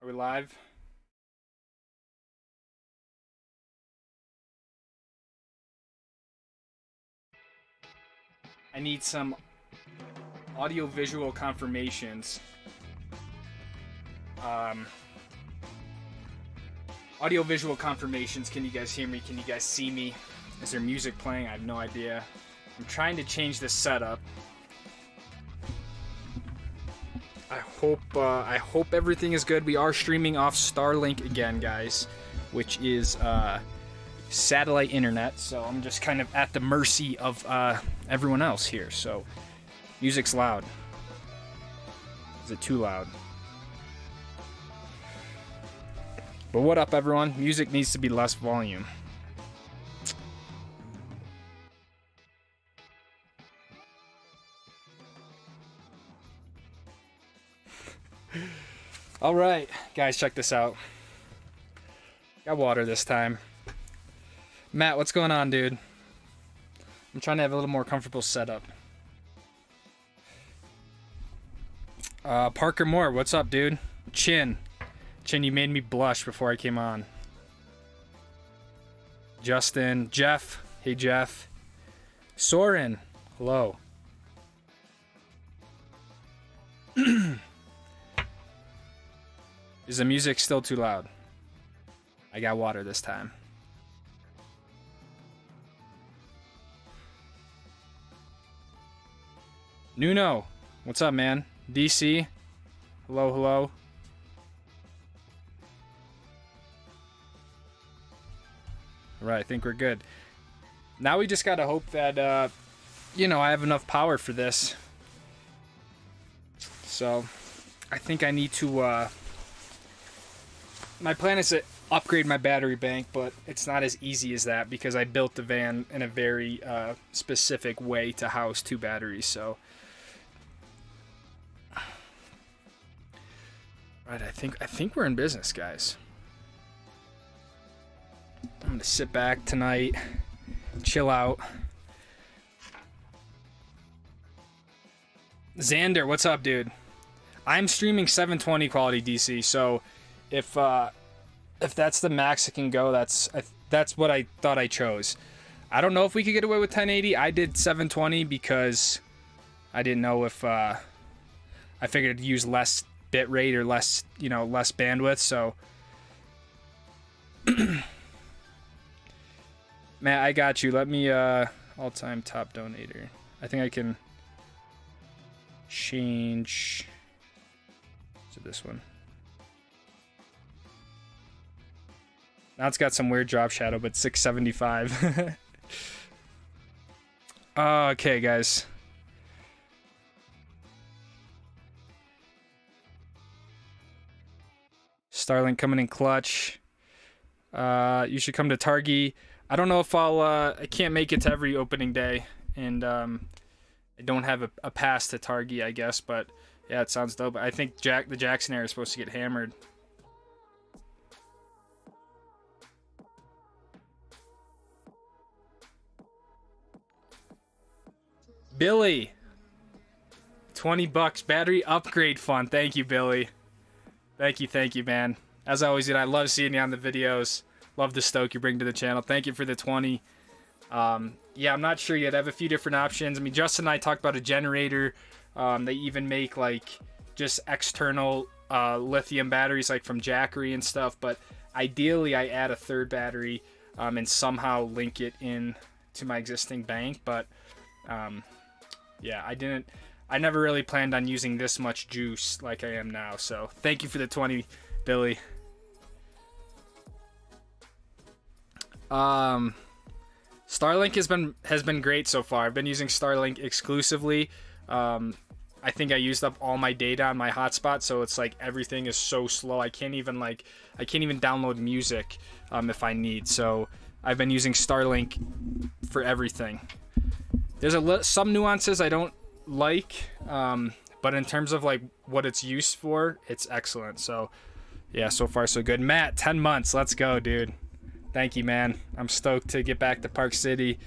Are we live? I need some audio-visual confirmations. Audio-visual confirmations. Can you guys hear me? Can you guys see me? Is there music playing? I have no idea. I'm trying to change this setup. I hope everything is good. We are streaming off Starlink again, guys, which is satellite internet. So I'm just kind of at the mercy of everyone else here. So music's loud. Is it too loud? But what up, everyone? Music needs to be less volume. All right, guys, check this out. Got water this time. Matt, what's going on, dude? I'm trying to have a little more comfortable setup. Parker Moore, what's up, dude? Chin, you made me blush before I came on. Justin, Jeff, hey Jeff. Soren, hello. Is the music still too loud? I got water this time. Nuno, what's up, man? DC, hello, hello. All right, I think we're good. Now we just gotta hope that, you know, I have enough power for this. So, I think I need to, my plan is to upgrade my battery bank, but it's not as easy as that because I built the van in a very specific way to house 2 batteries. So, right, I think we're in business, guys. I'm gonna sit back tonight, chill out. Xander, what's up, dude? I'm streaming 720 quality DC, so if that's the max it can go, that's what I thought I chose. I don't know if we could get away with 1080. I did 720 because I didn't know if I figured to use less bit rate or less, you know, less bandwidth. So, Matt, I got you. Let me all-time top donator. I think I can change to this one. Now it's got some weird drop shadow, but 675. Okay, guys. Starlink coming in clutch. You should come to Targi. I don't know if I can't make it to every opening day, and I don't have a pass to Targi, I guess, but yeah, it sounds dope. I think the Jackson area is supposed to get hammered. Billy, 20 bucks battery upgrade fund. Thank you, Billy. Thank you, man. As always, dude, I love seeing you on the videos. Love the Stoke you bring to the channel. Thank you for the 20. Yeah, I'm not sure yet. I have a few different options. I mean, Justin and I talked about a generator. They even make like just external lithium batteries, like from Jackery and stuff. But ideally, I add a 3rd battery and somehow link it in to my existing bank. But yeah, I never really planned on using this much juice like I am now. So thank you for the 20, Billy. Starlink has been great so far. I've been using Starlink exclusively. I think I used up all my data on my hotspot, so it's like everything is so slow. I can't even download music if I need. So I've been using Starlink for everything. There's some nuances I don't like, but in terms of like what it's used for, it's excellent. So yeah, so far so good. Matt, 10 months. Let's go, dude. Thank you, man. I'm stoked to get back to Park City.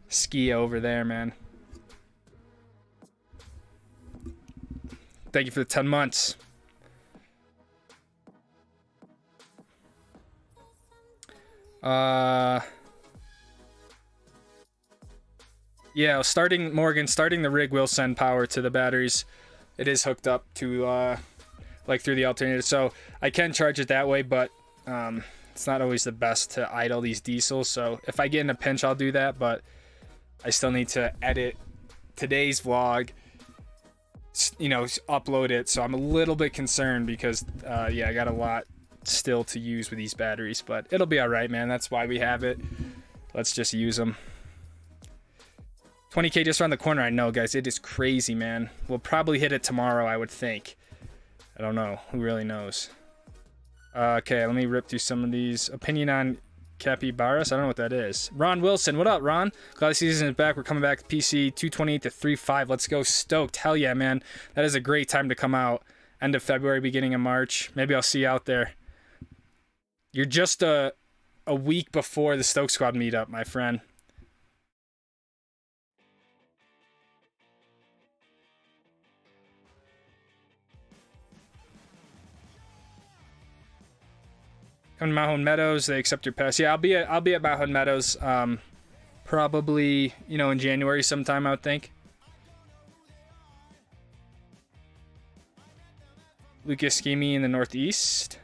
Ski over there, man. Thank you for the 10 months. Yeah, starting the rig will send power to the batteries. It is hooked up to like through the alternator, so I can charge it that way, but it's not always the best to idle these diesels. So if I get in a pinch, I'll do that, but I still need to edit today's vlog, you know, upload it. So I'm a little bit concerned because yeah, I got a lot still to use with these batteries, but it'll be all right, man. That's why we have it. Let's just use them. 20K just around the corner. I know, guys, it is crazy, man. We'll probably hit it tomorrow, I would think. I don't know. Who really knows? Okay, let me rip through some of these. Opinion on capybaras? I don't know what that is. Ron Wilson, what up, Ron? Glad the season is back. We're coming back to PC 228 to 3.5. Let's go, stoked. Hell yeah, man. That is a great time to come out. End of February, beginning of March. Maybe I'll see you out there. You're just a week before the Stoke Squad meetup, my friend. Come to Mount Meadows, they accept your pass. Yeah, I'll be at Mount Meadows, probably, you know, in January sometime, I would think. Lucas Schimi in the Northeast.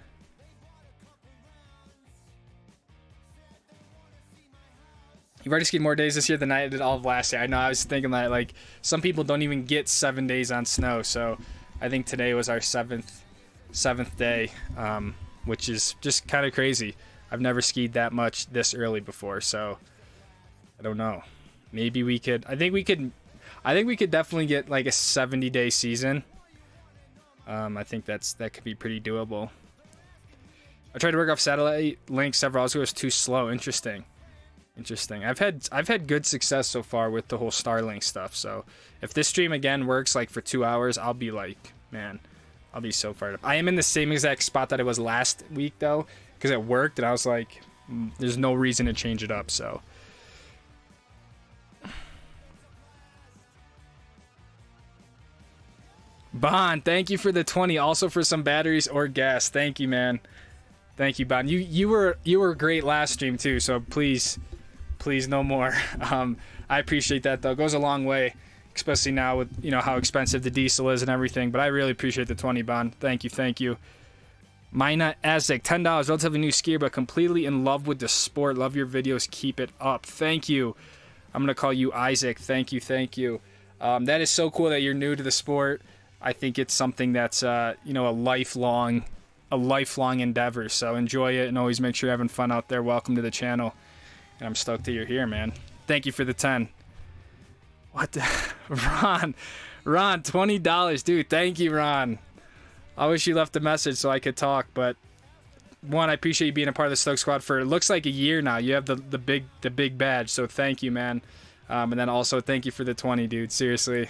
You've already skied more days this year than I did all of last year. I know, I was thinking that, like, some people don't even get 7 days on snow, so I think today was our seventh day. Which is just kind of crazy. I've never skied that much this early before, so I don't know. Maybe we could. I think we could definitely get like a 70-day season. I think that could be pretty doable. I tried to work off satellite links several hours ago. It was too slow. Interesting. I've had good success so far with the whole Starlink stuff. So if this stream again works like for 2 hours, I'll be like, man, I'll be so fired up. I am in the same exact spot that I was last week, though, because it worked, and I was like, there's no reason to change it up, so. Bond, thank you for the 20, also for some batteries or gas. Thank you, man. Thank you, Bond. You were great last stream, too, so please no more. I appreciate that, though. It goes a long way. Especially now with, you know, how expensive the diesel is and everything. But I really appreciate the 20, Bond. Thank you. Mina Azek, $10. Relatively new skier, but completely in love with the sport. Love your videos. Keep it up. Thank you. I'm going to call you Isaac. Thank you. That is so cool that you're new to the sport. I think it's something that's, you know, a lifelong endeavor. So enjoy it and always make sure you're having fun out there. Welcome to the channel. And I'm stoked that you're here, man. Thank you for the 10. What the? Ron, $20, dude. Thank you, Ron. I wish you left a message so I could talk, but one, I appreciate you being a part of the Stoke Squad for, it looks like a year now. You have the big badge, so thank you, man. And then also thank you for the 20, dude. Seriously.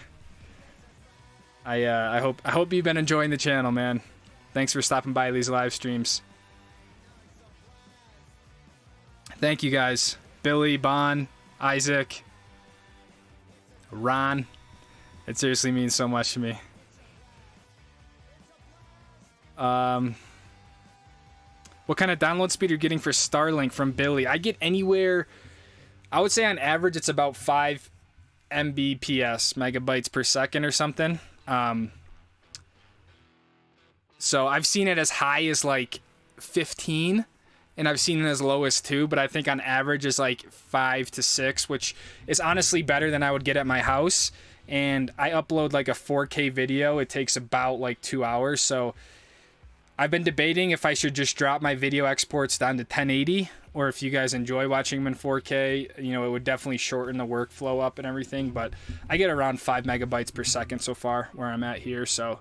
I hope you've been enjoying the channel, man. Thanks for stopping by these live streams. Thank you, guys. Billy, Bon, Isaac, Ron. It seriously means so much to me. What kind of download speed are you getting for Starlink from Billy? I get anywhere, I would say on average it's about 5 Mbps, megabytes per second or something. So I've seen it as high as like 15, and I've seen it as low as 2, but I think on average is like 5 to 6, which is honestly better than I would get at my house. And I upload like a 4K video. It takes about like 2 hours. So I've been debating if I should just drop my video exports down to 1080, or if you guys enjoy watching them in 4K, you know, it would definitely shorten the workflow up and everything. But I get around 5 megabytes per second so far where I'm at here. So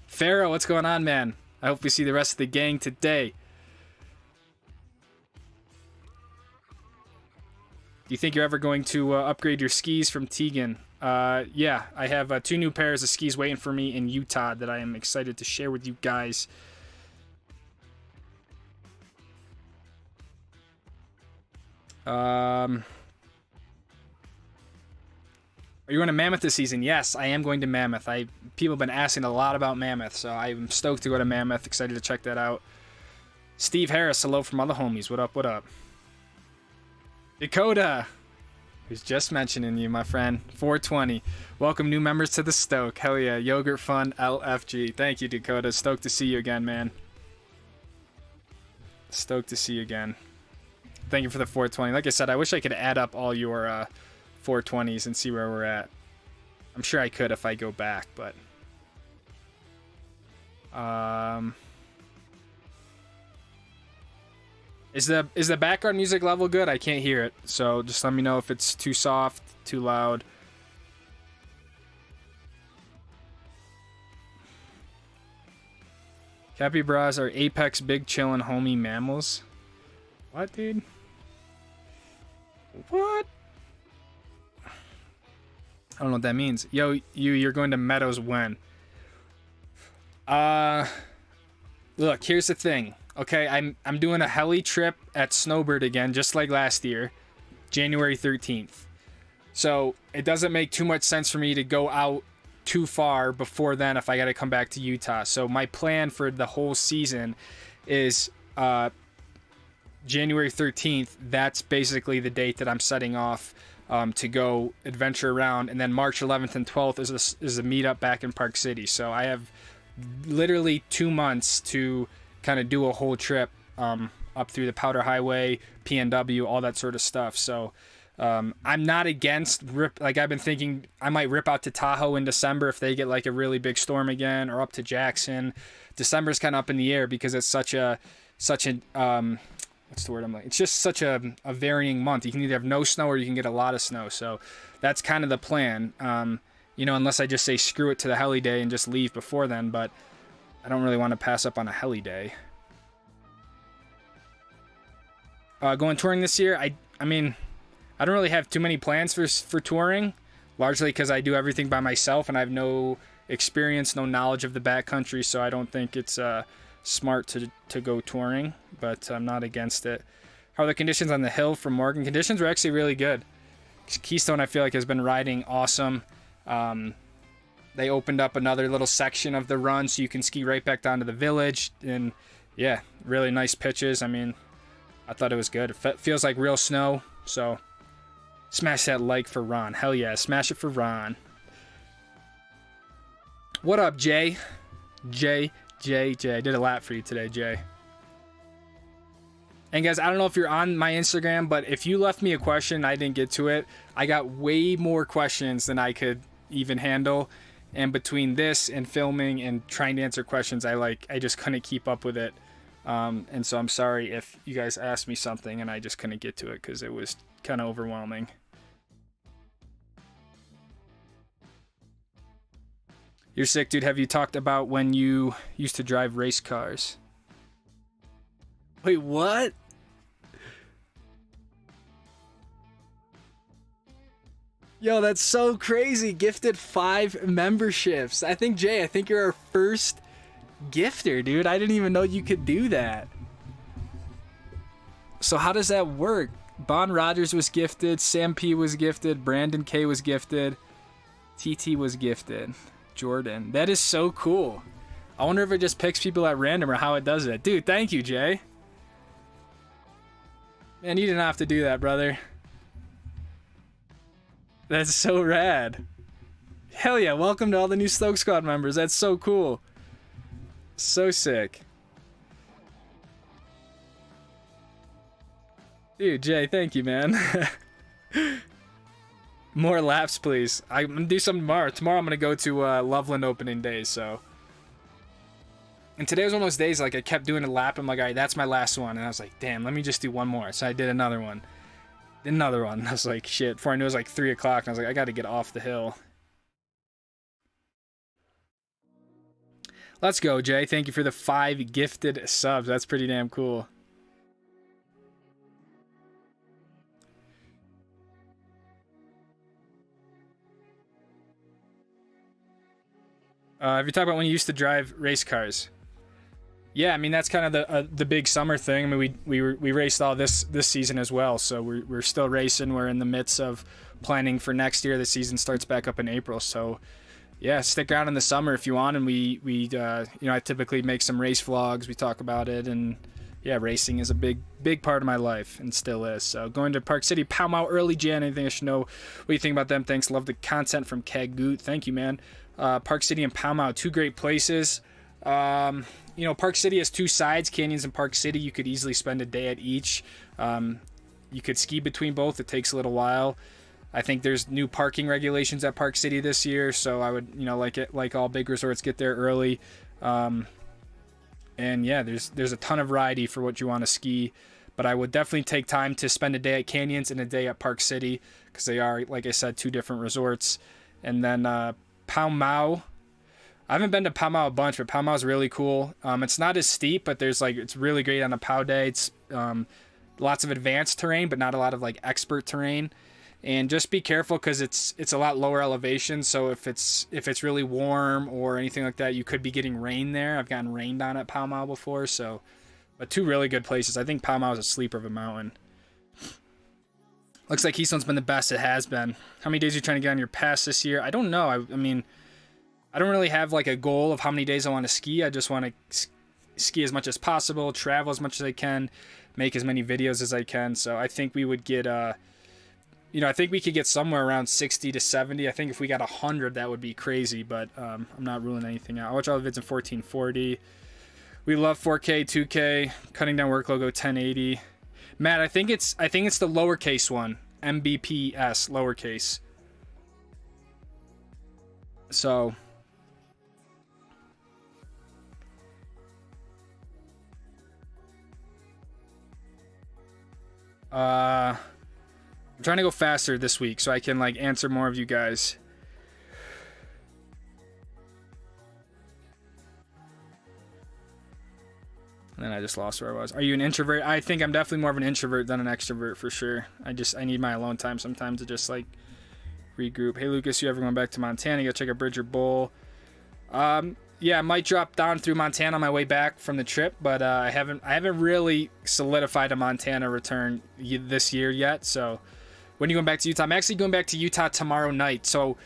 Pharaoh, what's going on, man? I hope we see the rest of the gang today. Do you think you're ever going to upgrade your skis from Tegan? Yeah, I have 2 new pairs of skis waiting for me in Utah that I am excited to share with you guys. Are you going to Mammoth this season? Yes, I am going to Mammoth. People have been asking a lot about Mammoth, so I'm stoked to go to Mammoth. Excited to check that out. Steve Harris, hello from all the homies. What up, what up? Dakota, who's just mentioning you, my friend. 420. Welcome new members to the Stoke. Hell yeah. Yogurt Fun LFG. Thank you, Dakota. Stoked to see you again, man. Stoked to see you again. Thank you for the 420. Like I said, I wish I could add up all your 420s and see where we're at. I'm sure I could if I go back, but is the background music level good? I can't hear it, so just let me know if it's too soft, too loud. Capybaras are apex big chillin' homie mammals. What, dude? What? I don't know what that means. Yo, you're going to Meadows when? Look, here's the thing. Okay, I'm doing a heli trip at Snowbird again, just like last year, January 13th. So it doesn't make too much sense for me to go out too far before then if I got to come back to Utah. So my plan for the whole season is January 13th. That's basically the date that I'm setting off to go adventure around, and then March 11th and 12th is a meetup back in Park City. So I have literally 2 months to kind of do a whole trip up through the Powder Highway, PNW, all that sort of stuff. So I'm not against like I've been thinking I might rip out to Tahoe in December if they get like a really big storm again, or up to Jackson. December's kind of up in the air because it's such an what's the word I'm like? It's just such a varying month. You can either have no snow or you can get a lot of snow. So that's kind of the plan. You know, unless I just say screw it to the heli day and just leave before then, but I don't really want to pass up on a heli day. Going touring this year, I mean, I don't really have too many plans for touring, largely because I do everything by myself and I have no experience, no knowledge of the backcountry, so I don't think it's smart to go touring, but I'm not against it. How are the conditions on the hill from Morgan? Conditions were actually really good. Keystone, I feel like, has been riding awesome. They opened up another little section of the run so you can ski right back down to the village, and yeah, really nice pitches. I mean, I thought it was good. It feels like real snow, so smash that like for Ron. Hell yeah, smash it for Ron. What up, Jay? Jay, I did a lap for you today, Jay. And guys, I don't know if you're on my Instagram, but if you left me a question and I didn't get to it, I got way more questions than I could even handle. And between this and filming and trying to answer questions, I just couldn't keep up with it. And so I'm sorry if you guys asked me something and I just couldn't get to it because it was kind of overwhelming. You're sick, dude. Have you talked about when you used to drive race cars? Wait, what? Yo, that's so crazy. Gifted 5 memberships. I think, Jay, you're our first gifter, dude. I didn't even know you could do that. So how does that work? Bon Rogers was gifted. Sam P was gifted. Brandon K was gifted. TT was gifted. Jordan. That is so cool. I wonder if it just picks people at random or how it does it. Dude, thank you, Jay. Man, you didn't have to do that, brother. That's so rad. Hell yeah, welcome to all the new Stoke Squad members. That's so cool. So sick. Dude, Jay, thank you, man. More laps, please. I'm gonna do something tomorrow. Tomorrow I'm gonna go to Loveland opening day, so. And today was one of those days, like, I kept doing a lap. I'm like, all right, that's my last one. And I was like, damn, let me just do one more. So I did another one. Another one. I was like, shit. Before I knew it was like 3 o'clock, and I was like, I gotta get off the hill. Let's go, Jay. Thank you for the 5 gifted subs. That's pretty damn cool. Have you talked about when you used to drive race cars? Yeah, I mean that's kind of the big summer thing. I mean we raced all this season as well, so we're still racing. We're in the midst of planning for next year. The season starts back up in April, so yeah, stick around in the summer if you want. And we you know, I typically make some race vlogs. We talk about it, and yeah, racing is a big part of my life and still is. So going to Park City, Pow Mau early, Jan. Anything I should know? What do you think about them? Thanks. Love the content from Kagoot. Thank you, man. Park City and Pow Mau, two great places. You know, Park City has two sides, Canyons and Park City. You could easily spend a day at each. You could ski between both. It takes a little while. I think there's new parking regulations at Park City this year, so I would, you know, like all big resorts, get there early. And yeah, there's a ton of variety for what you want to ski, but I would definitely take time to spend a day at Canyons and a day at Park City, because they are, like I said, two different resorts. And then Pow Mau. I haven't been to Pow Mau a bunch, but Pow Mau is really cool. It's not as steep, but it's really great on a Pow day. It's lots of advanced terrain, but not a lot of like expert terrain. And just be careful, because it's a lot lower elevation. So if it's really warm or anything like that, you could be getting rain there. I've gotten rained on at Pow Mau before. So, but two really good places. I think Pow Mau is a sleeper of a mountain. Looks like Keystone's been the best it has been. How many days are you trying to get on your pass this year? I don't know. I mean, I don't really have like a goal of how many days I want to ski. I just want to ski as much as possible, travel as much as I can, make as many videos as I can. So I think we would get, you know, I think we could get somewhere around 60 to 70. I think if we got 100, that would be crazy, but I'm not ruling anything out. I watch all the vids in 1440. We love 4K, 2K, cutting down work logo 1080. Matt, I think it's the lowercase one, MBPS lowercase. So I'm trying to go faster this week so I can like answer more of you guys. And then I just lost where I was. Are you an introvert? I think I'm definitely more of an introvert than an extrovert for sure. I need my alone time sometimes to just like regroup. Hey Lucas, you ever going back to Montana? Go check out Bridger Bowl. Yeah, I might drop down through Montana on my way back from the trip, but I haven't really solidified a Montana return this year yet. So when are you going back to Utah? I'm actually going back to Utah tomorrow night. So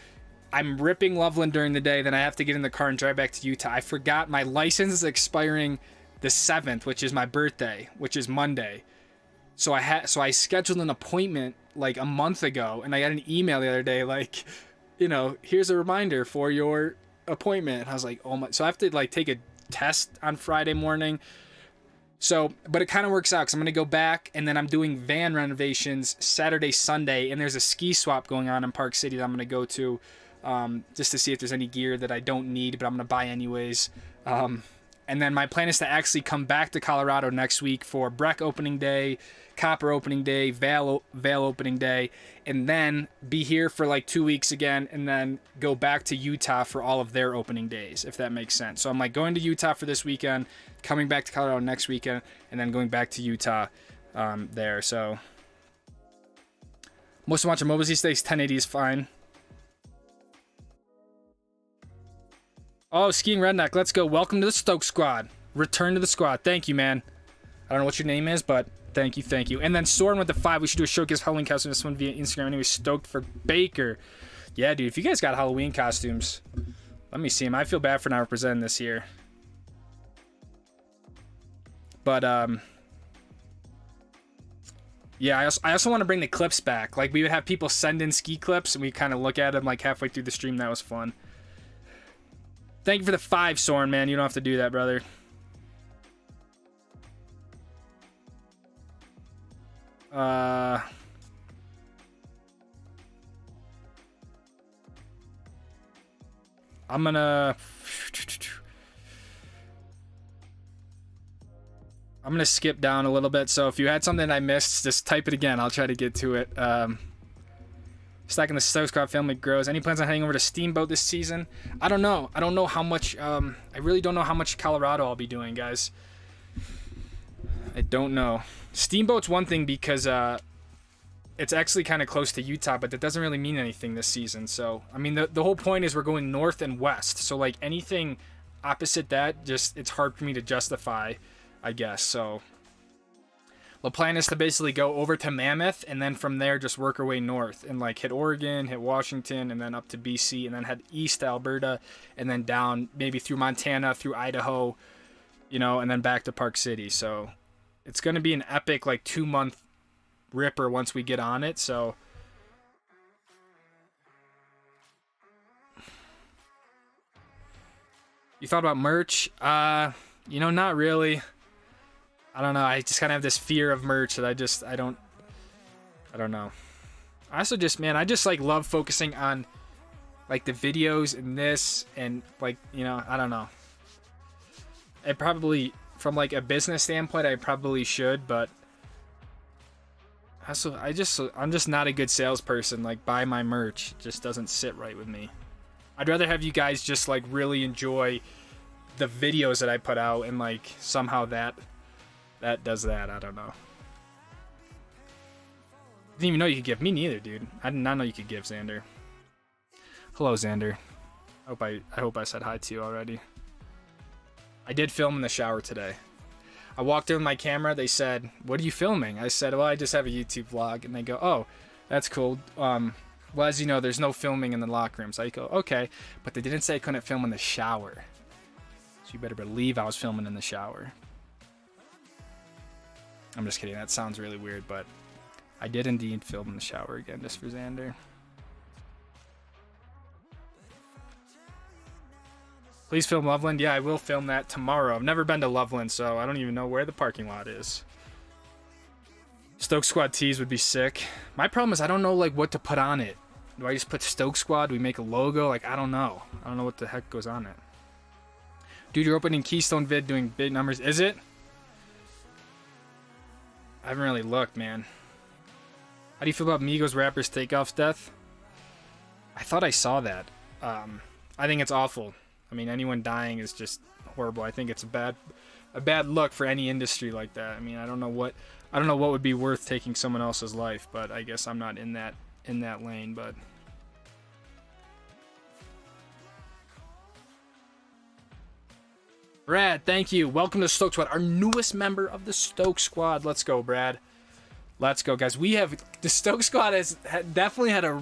I'm ripping Loveland during the day, then I have to get in the car and drive back to Utah. I forgot my license is expiring the 7th, which is my birthday, which is Monday. So I scheduled an appointment like a month ago, and I got an email the other day like, you know, here's a reminder for your appointment. And I was like, oh my, so I have to like take a test on Friday morning. So, but it kind of works out because I'm going to go back, and then I'm doing van renovations Saturday, Sunday, and there's a ski swap going on in Park City that I'm going to go to just to see if there's any gear that I don't need, but I'm going to buy anyways. And then my plan is to actually come back to Colorado next week for Breck opening day, Copper opening day, Vail opening day, and then be here for like 2 weeks again, and then go back to Utah for all of their opening days, if that makes sense. So I'm like going to Utah for this weekend, coming back to Colorado next weekend, and then going back to Utah there. So most of watching mobile these days, 1080 is fine. Oh, Skiing Redneck, let's go. Welcome to the Stoke squad. Return to the squad. Thank you, man. I don't know what your name is, but thank you. And then Soren with the 5. We should do a showcase Halloween costume. This one via Instagram. Anyway, Stoked for Baker. Yeah, dude, if you guys got Halloween costumes, let me see them. I feel bad for not representing this year. But, yeah, I also want to bring the clips back. Like, we would have people send in ski clips, and we kind of look at them, like, halfway through the stream. That was fun. Thank you for the 5, Soren, man. You don't have to do that, brother. I'm gonna skip down a little bit. So if you had something I missed, just type it again. I'll try to get to it. Stacking the Stoke Squad family grows. Any plans on heading over to Steamboat this season? I don't know. I don't know how much. I really don't know how much Colorado I'll be doing, guys. I don't know. Steamboat's one thing because it's actually kind of close to Utah, but that doesn't really mean anything this season. So, I mean, the whole point is we're going north and west. So, like, anything opposite that, just it's hard for me to justify, I guess. So the plan is to basically go over to Mammoth and then from there just work our way north and like hit Oregon, hit Washington, and then up to BC, and then head east to Alberta, and then down maybe through Montana, through Idaho, you know, and then back to Park City. So it's going to be an epic like 2-month ripper once we get on it. So you thought about merch? You know, not really. I don't know. I just kind of have this fear of merch that I don't know. I also just, man, I just like love focusing on like the videos and this and like, you know, I don't know. It probably, from like a business standpoint, I probably should, but also I'm just not a good salesperson. Like, buy my merch. It just doesn't sit right with me. I'd rather have you guys just like really enjoy the videos that I put out, and like somehow that does that. I don't know. Didn't even know you could give. Me neither, dude. I did not know you could give, Xander. Hello, Xander. I hope I said hi to you already. I did film in the shower today. I walked in with my camera. They said, "What are you filming?" I said, "Well, I just have a YouTube vlog." And they go, "Oh, that's cool. Well, as you know, there's no filming in the locker rooms." I go, "Okay," but they didn't say I couldn't film in the shower. So you better believe I was filming in the shower. I'm just kidding. That sounds really weird, but I did indeed film in the shower again, just for Xander. Please film Loveland. Yeah, I will film that tomorrow. I've never been to Loveland, so I don't even know where the parking lot is. Stoke Squad tees would be sick. My problem is I don't know like what to put on it. Do I just put Stoke Squad? Do we make a logo? Like, I don't know. I don't know what the heck goes on it. Dude, you're opening Keystone vid doing big numbers. Is it? I haven't really looked, man. How do you feel about Migos rappers Takeoff's death? I thought I saw that. I think it's awful. I mean, anyone dying is just horrible. I think it's a bad look for any industry like that. I mean, I don't know what would be worth taking someone else's life, but I guess I'm not in that lane, but Brad, thank you. Welcome to Stoke Squad, our newest member of the Stoke Squad. Let's go, Brad. Let's go, guys. The Stoke Squad has definitely had a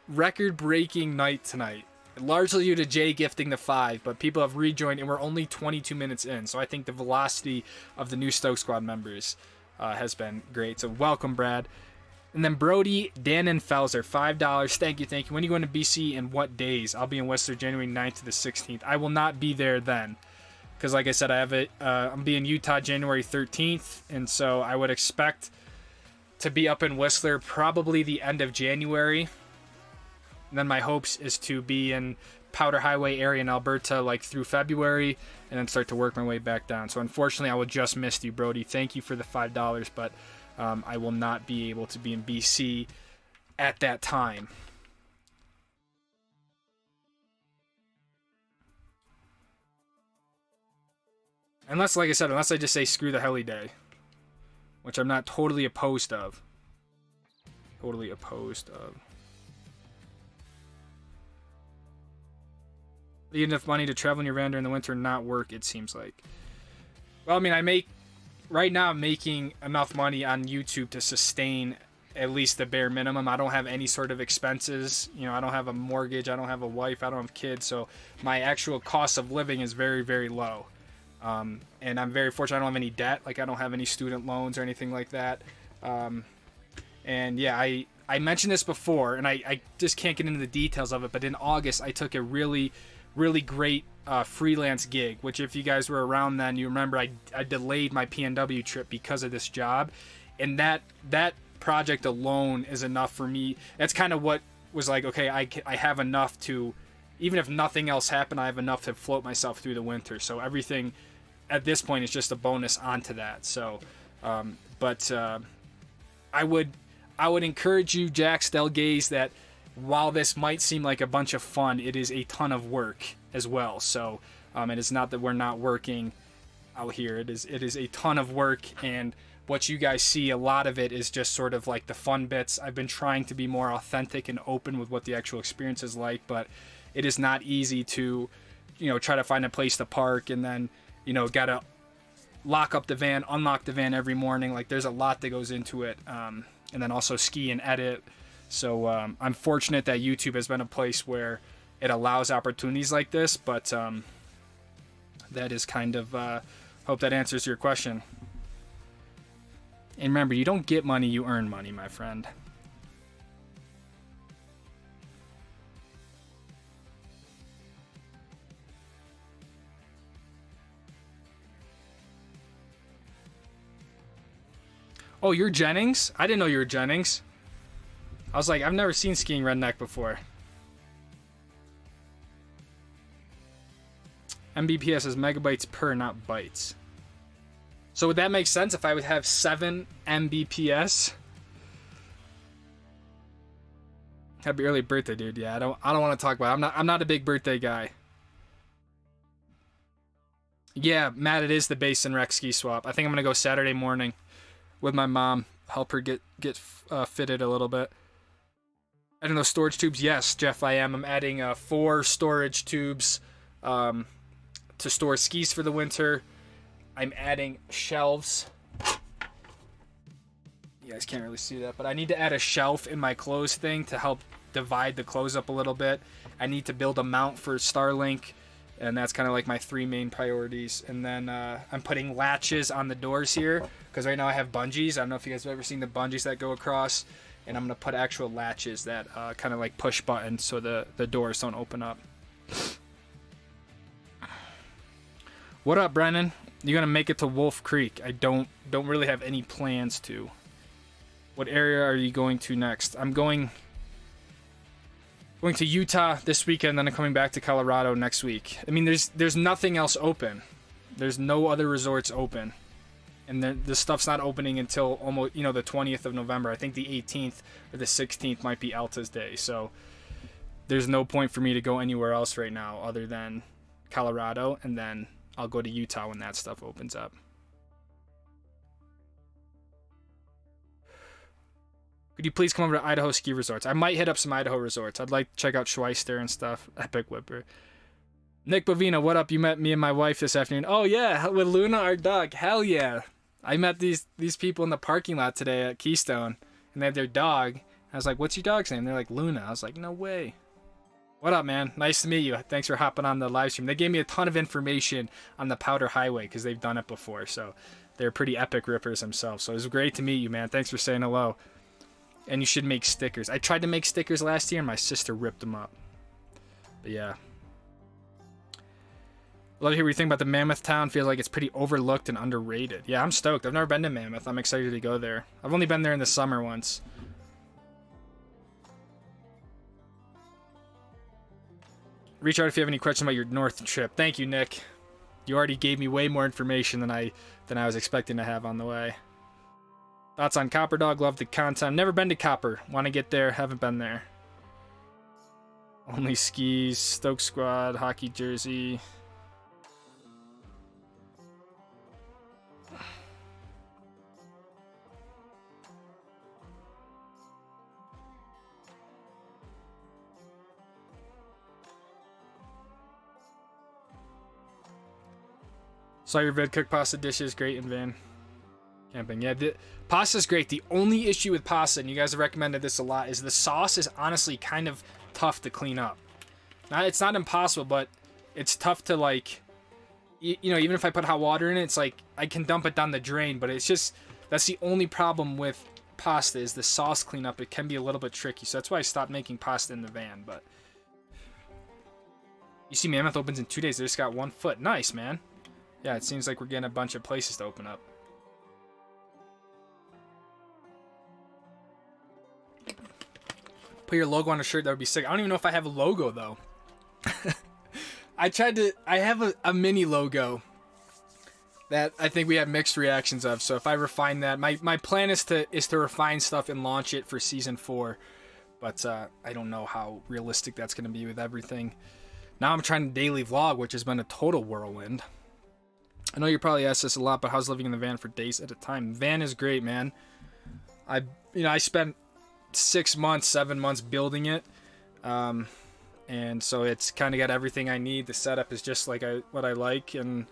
record-breaking night tonight. Largely due to Jay gifting the 5, but people have rejoined, and we're only 22 minutes in. So I think the velocity of the new Stoke Squad members has been great. So welcome, Brad. And then Brody, Dan, and Felser, $5. Thank you. When are you going to BC and what days? I'll be in Whistler January 9th to the 16th. I will not be there then. Because like I said, I'm being Utah January 13th. And so I would expect to be up in Whistler probably the end of January. And then my hopes is to be in Powder Highway area in Alberta like through February, and then start to work my way back down. So unfortunately, I will just miss you, Brody. Thank you for the $5, but I will not be able to be in BC at that time. Unless, like I said, unless I just say screw the heli day, which I'm not totally opposed of. Totally opposed of. You get enough money to travel in your van during the winter and not work, it seems like. Well, I mean, right now I'm making enough money on YouTube to sustain at least the bare minimum. I don't have any sort of expenses. You know, I don't have a mortgage. I don't have a wife. I don't have kids. So my actual cost of living is very, very low. And I'm very fortunate. I don't have any debt. Like, I don't have any student loans or anything like that. And yeah, I mentioned this before, and I just can't get into the details of it. But in August, I took a really great freelance gig, which if you guys were around then, you remember I delayed my PNW trip because of this job, and that project alone is enough for me. That's kind of what was like, okay, I have enough to, even if nothing else happened, I have enough to float myself through the winter. So everything at this point is just a bonus onto that. So I would encourage you, Jack Stelgaze, that while this might seem like a bunch of fun, it is a ton of work as well. So it is not that we're not working out here. It is a ton of work, and what you guys see, a lot of it is just sort of like the fun bits. I've been trying to be more authentic and open with what the actual experience is like, but it is not easy to try to find a place to park, and then, gotta lock up the van, unlock the van every morning. Like, there's a lot that goes into it. And then also ski and edit. So I'm fortunate that YouTube has been a place where it allows opportunities like this, but that is kind of, hope that answers your question. And remember, you don't get money, you earn money, my friend. Oh, you're Jennings? I didn't know you were Jennings. I was like, I've never seen Skiing Redneck before. Mbps is megabytes per, not bytes. So would that make sense if I would have 7 Mbps? Happy early birthday, dude. Yeah, I don't want to talk about it. I'm not a big birthday guy. Yeah, Matt, it is the Basin Rec ski swap. I think I'm gonna go Saturday morning with my mom, help her get fitted a little bit. Adding those storage tubes, yes, Jeff, I am. I'm adding 4 storage tubes to store skis for the winter. I'm adding shelves. You guys can't really see that, but I need to add a shelf in my clothes thing to help divide the clothes up a little bit. I need to build a mount for Starlink, and that's kind of like my 3 main priorities. And then I'm putting latches on the doors here, because right now I have bungees. I don't know if you guys have ever seen the bungees that go across, and I'm going to put actual latches that kind of like push buttons so the doors don't open up. What up, Brennan? You gonna make it to Wolf Creek? I don't really have any plans to. What area are you going to next? I'm going to Utah this weekend, then I'm coming back to Colorado next week. I mean, there's nothing else open. There's no other resorts open, and the stuff's not opening until almost the 20th of November. I think the 18th or the 16th might be Alta's day. So there's no point for me to go anywhere else right now other than Colorado, and then I'll go to Utah when that stuff opens up. Could you please come over to Idaho ski resorts? I might hit up some Idaho resorts. I'd like to check out Schweister and stuff. Epic Whipper. Nick Bovina, what up? You met me and my wife this afternoon. Oh yeah, with Luna, our dog. Hell yeah. I met these people in the parking lot today at Keystone, and they had their dog. I was like, what's your dog's name? They're like, Luna. I was like, no way. What up, man? Nice to meet you. Thanks for hopping on the live stream. They gave me a ton of information on the Powder Highway because they've done it before. So they're pretty epic rippers themselves. So it was great to meet you, man. Thanks for saying hello. And you should make stickers. I tried to make stickers last year and my sister ripped them up. But yeah. Love to hear what you think about the Mammoth Town. Feels like it's pretty overlooked and underrated. Yeah, I'm stoked. I've never been to Mammoth. I'm excited to go there. I've only been there in the summer once. Reach out if you have any questions about your North trip. Thank you, Nick. You already gave me way more information than I was expecting to have on the way. Thoughts on Copper Dog? Love the content. Never been to Copper. Want to get there. Haven't been there. Only skis. Stoke Squad. Hockey jersey. Saw your vid, cook pasta dishes, great in van camping. Yeah, the pasta's great. The only issue with pasta, and you guys have recommended this a lot, is the sauce is honestly kind of tough to clean up. It's not impossible, but it's tough to, like, even if I put hot water in it, it's like I can dump it down the drain, but it's just, that's the only problem with pasta is the sauce cleanup. It can be a little bit tricky, so that's why I stopped making pasta in the van. But you see, Mammoth opens in 2 days. They just got 1 foot. Nice, man. Yeah, it seems like we're getting a bunch of places to open up. Put your logo on a shirt, that would be sick. I don't even know if I have a logo, though. I have a mini logo that I think we have mixed reactions of. So if I refine that, my plan is to refine stuff and launch it for season 4. But I don't know how realistic that's going to be with everything. Now I'm trying to daily vlog, which has been a total whirlwind. I know you probably asked this a lot, but how's living in the van for days at a time? Van is great, man. I spent 6 months, 7 months building it, and and so it's kind of got everything I need. The setup is just like what I like, and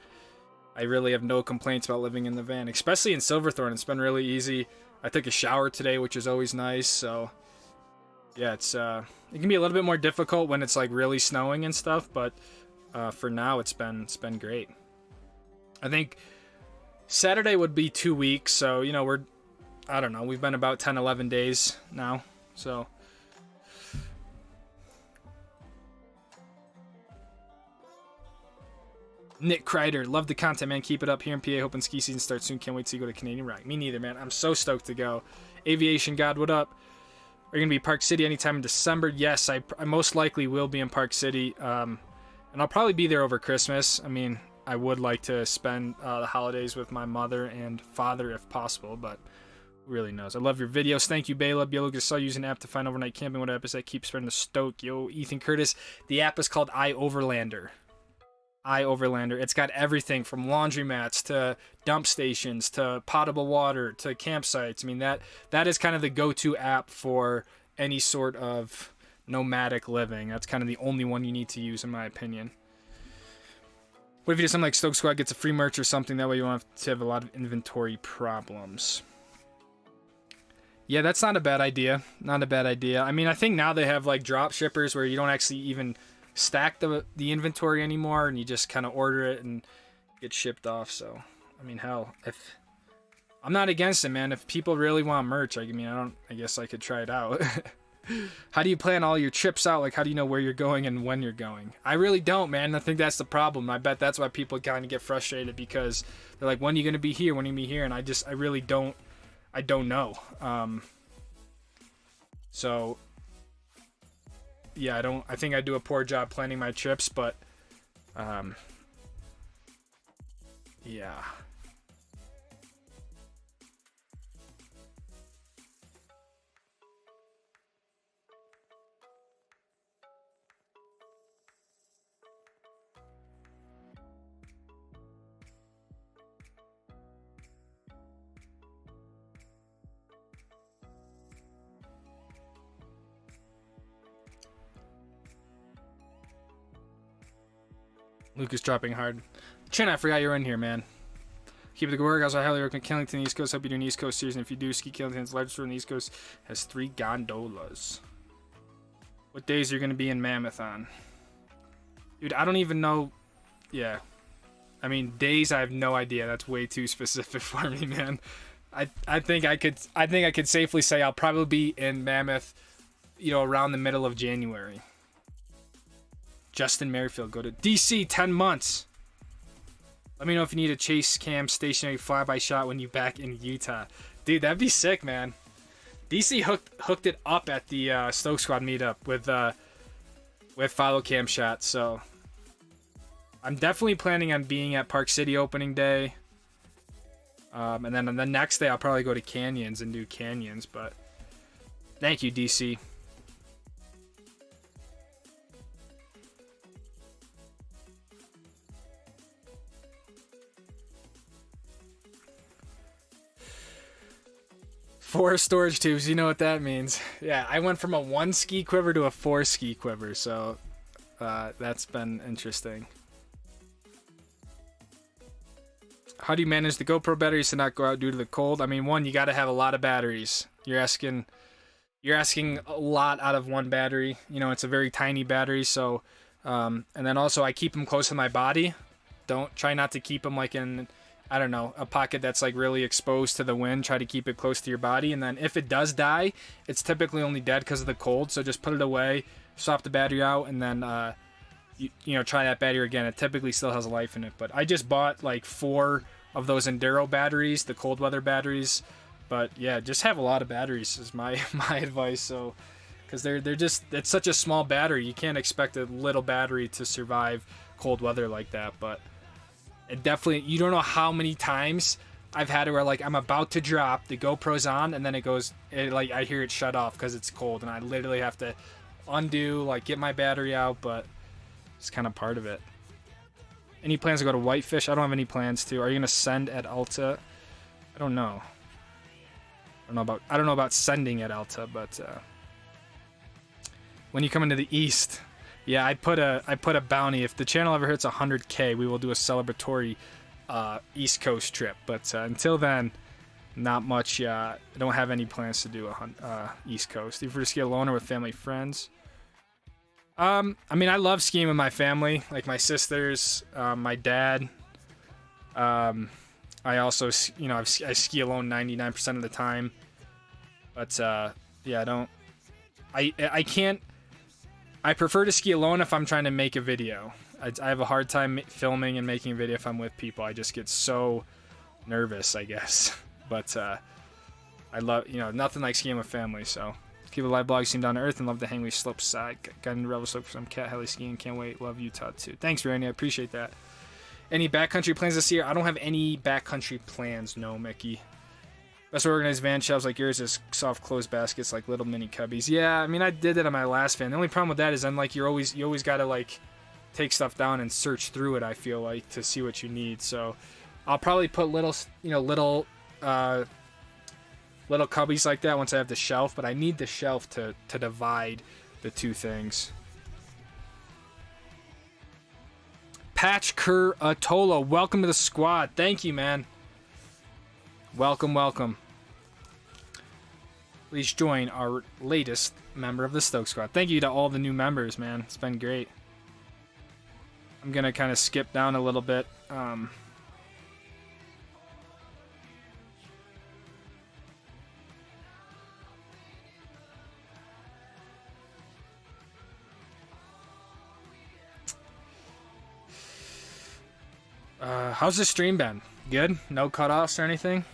I really have no complaints about living in the van, especially in Silverthorne. It's been really easy. I took a shower today, which is always nice. So yeah, it can be a little bit more difficult when it's like really snowing and stuff, but for now it's been great. I think Saturday would be 2 weeks, so you know, I don't know, we've been about 10-11 days now, so Nick Kreider, love the content, man. Keep it up. Here in PA, hoping ski season starts soon. Can't wait to go to Canadian Ride. Me neither, man. I'm so stoked to go. Aviation God, what up? Are you gonna be Park City anytime in December? Yes, I most likely will be in Park City, and I'll probably be there over Christmas. I mean, I would like to spend the holidays with my mother and father if possible, but who really knows. I love your videos. Thank you, Baleb. Yo, I saw you using an app to find overnight camping. What app is that? Keep spreading the Stoke. Yo, Ethan Curtis. The app is called iOverlander. iOverlander. It's got everything from laundromats to dump stations to potable water to campsites. I mean, that is kind of the go-to app for any sort of nomadic living. That's kind of the only one you need to use, in my opinion. What if you do something like Stoke Squad gets a free merch or something? That way you won't have to have a lot of inventory problems. Yeah, that's not a bad idea. Not a bad idea. I mean, I think now they have like drop shippers where you don't actually even stack the inventory anymore, and you just kind of order it and get shipped off. So, I mean, hell, if I'm not against it, man. If people really want merch, I guess I could try it out. How do you plan all your trips out? Like, how do you know where you're going and when you're going? I really don't, man. I think that's the problem. I bet that's why people kind of get frustrated, because they're like, when are you going to be here? When are you going to be here? And I really don't know. So yeah, I think I do a poor job planning my trips, but yeah. Lucas dropping hard. Chin, I forgot you're in here, man. Keep it the good work. Also, I highly recommend Killington East Coast. Hope you do an East Coast series. And if you do, Ski Killington's largest store in the East Coast has 3 gondolas. What days are you going to be in Mammoth on? Dude, I don't even know. Yeah. I mean, days, I have no idea. That's way too specific for me, man. I think I could safely say I'll probably be in Mammoth, you know, around the middle of January. Justin Merrifield, go to DC 10 months. Let me know if you need a chase cam stationary flyby shot when you back in Utah. Dude, that'd be sick, man. DC hooked it up at the Stoke Squad meetup with follow cam shots, so I'm definitely planning on being at Park City opening day. And then on the next day I'll probably go to Canyons and do Canyons, but thank you, DC. Four storage tubes, you know what that means. Yeah, I went from a 1 ski quiver to a 4 ski quiver, so that's been interesting. How do you manage the GoPro batteries to not go out due to the cold? I mean, one, you got to have a lot of batteries. You're asking a lot out of one battery. You know, it's a very tiny battery, so and then also I keep them close to my body. Try not to keep them like in, I don't know, a pocket that's like really exposed to the wind. Try to keep it close to your body, and then if it does die, it's typically only dead because of the cold, so just put it away, swap the battery out, and then you know, try that battery again. It typically still has life in it, but I just bought like 4 of those Enduro batteries, the cold weather batteries. But yeah, just have a lot of batteries is my advice. So, because they're just, it's such a small battery, you can't expect a little battery to survive cold weather like that. But it definitely, you don't know how many times I've had it where like I'm about to drop, the GoPro's on, and then like I hear it shut off because it's cold, and I literally have to undo, like get my battery out. But it's kind of part of it. Any plans to go to Whitefish? I don't have any plans to. Are you gonna send at Alta? I don't know. I don't know about sending at Alta, but when you come into the East, Yeah, I put a bounty. If the channel ever hits 100K, we will do a celebratory East Coast trip. But until then, not much. I don't have any plans to do a East Coast. If we're to ski alone or with family friends. I mean, I love skiing with my family, like my sisters, my dad. I also, you know, I ski alone 99% of the time. But yeah, I can't. I prefer to ski alone if I'm trying to make a video. I have a hard time filming and making a video if I'm with people. I just get so nervous, I guess. But I love, you know, nothing like skiing with family. So keep a live blog, seem down to earth, and love the Hangley Slope side. Got into Rebel Slope for some cat heli skiing. Can't wait. Love Utah too. Thanks, Randy. I appreciate that. Any backcountry plans this year? I don't have any backcountry plans. No, Mickey. Best organized van shelves like yours is soft closed baskets like little mini cubbies. Yeah, I mean I did it on my last van. The only problem with that is then like you always gotta like take stuff down and search through it. I feel like to see what you need. So I'll probably put little little cubbies like that once I have the shelf. But I need the shelf to divide the two things. Patch Kerr Atola, welcome to the squad. Thank you, man. Welcome, welcome. Please join our latest member of the Stoke squad. Thank you to all the new members, man. It's been great. I'm gonna kind of skip down a little bit. How's the stream been? Good? No cutoffs or anything?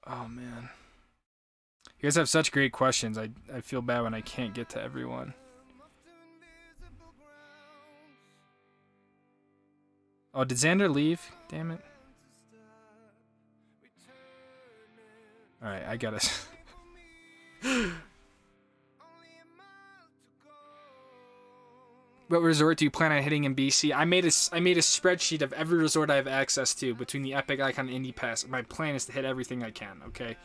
Oh, man. You guys have such great questions. I feel bad when I can't get to everyone. Oh, did Xander leave? Damn it. Alright, I gotta... What resort do you plan on hitting in BC? I made a spreadsheet of every resort I have access to between the Epic, Icon, and Indy Pass. My plan is to hit everything I can, okay?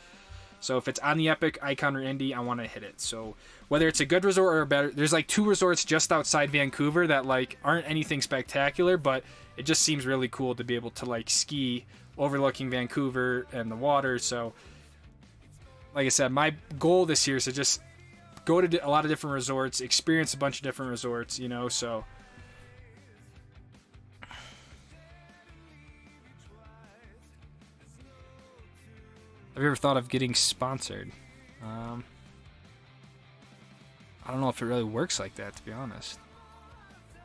So if it's on the Epic, Icon, or Indy, I want to hit it. So whether it's a good resort or a better... There's like 2 resorts just outside Vancouver that like aren't anything spectacular, but it just seems really cool to be able to like ski overlooking Vancouver and the water. So like I said, my goal this year is to just go to a lot of different resorts, experience a bunch of different resorts, you know, so. Have you ever thought of getting sponsored? I don't know if it really works like that, to be honest.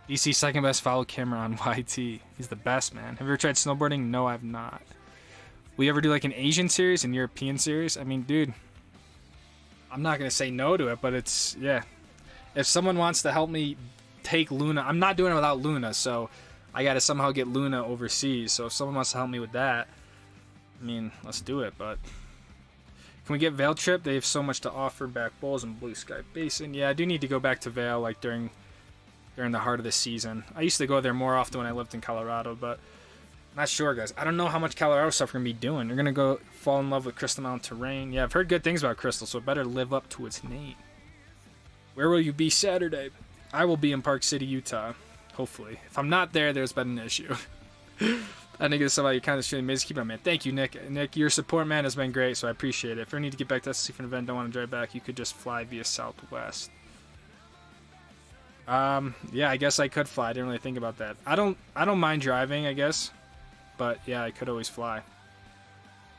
DC second best follow camera on YT. He's the best, man. Have you ever tried snowboarding? No, I've not. Will you ever do like an Asian series and European series? I mean, dude, I'm not going to say no to it, but it's, yeah. If someone wants to help me take Luna, I'm not doing it without Luna, so I got to somehow get Luna overseas. So if someone wants to help me with that, I mean, let's do it, but... Can we get Vail trip? They have so much to offer. Back Bowls and Blue Sky Basin. Yeah, I do need to go back to Vail, like, during the heart of the season. I used to go there more often when I lived in Colorado, but... Not sure, guys. I don't know how much Colorado stuff we're going to be doing. We're going to go fall in love with Crystal Mountain terrain. Yeah, I've heard good things about Crystal, so it better live up to its name. Where will you be Saturday? I will be in Park City, Utah. Hopefully. If I'm not there, there's been an issue. I think it's somebody kind of streaming. Maybe keep on, man. Thank you, Nick. Nick, your support, man, has been great, so I appreciate it. If you need to get back to SC for an event, don't want to drive back, you could just fly via Southwest. Yeah, I guess I could fly. I didn't really think about that. I don't mind driving, I guess. But yeah, I could always fly. Do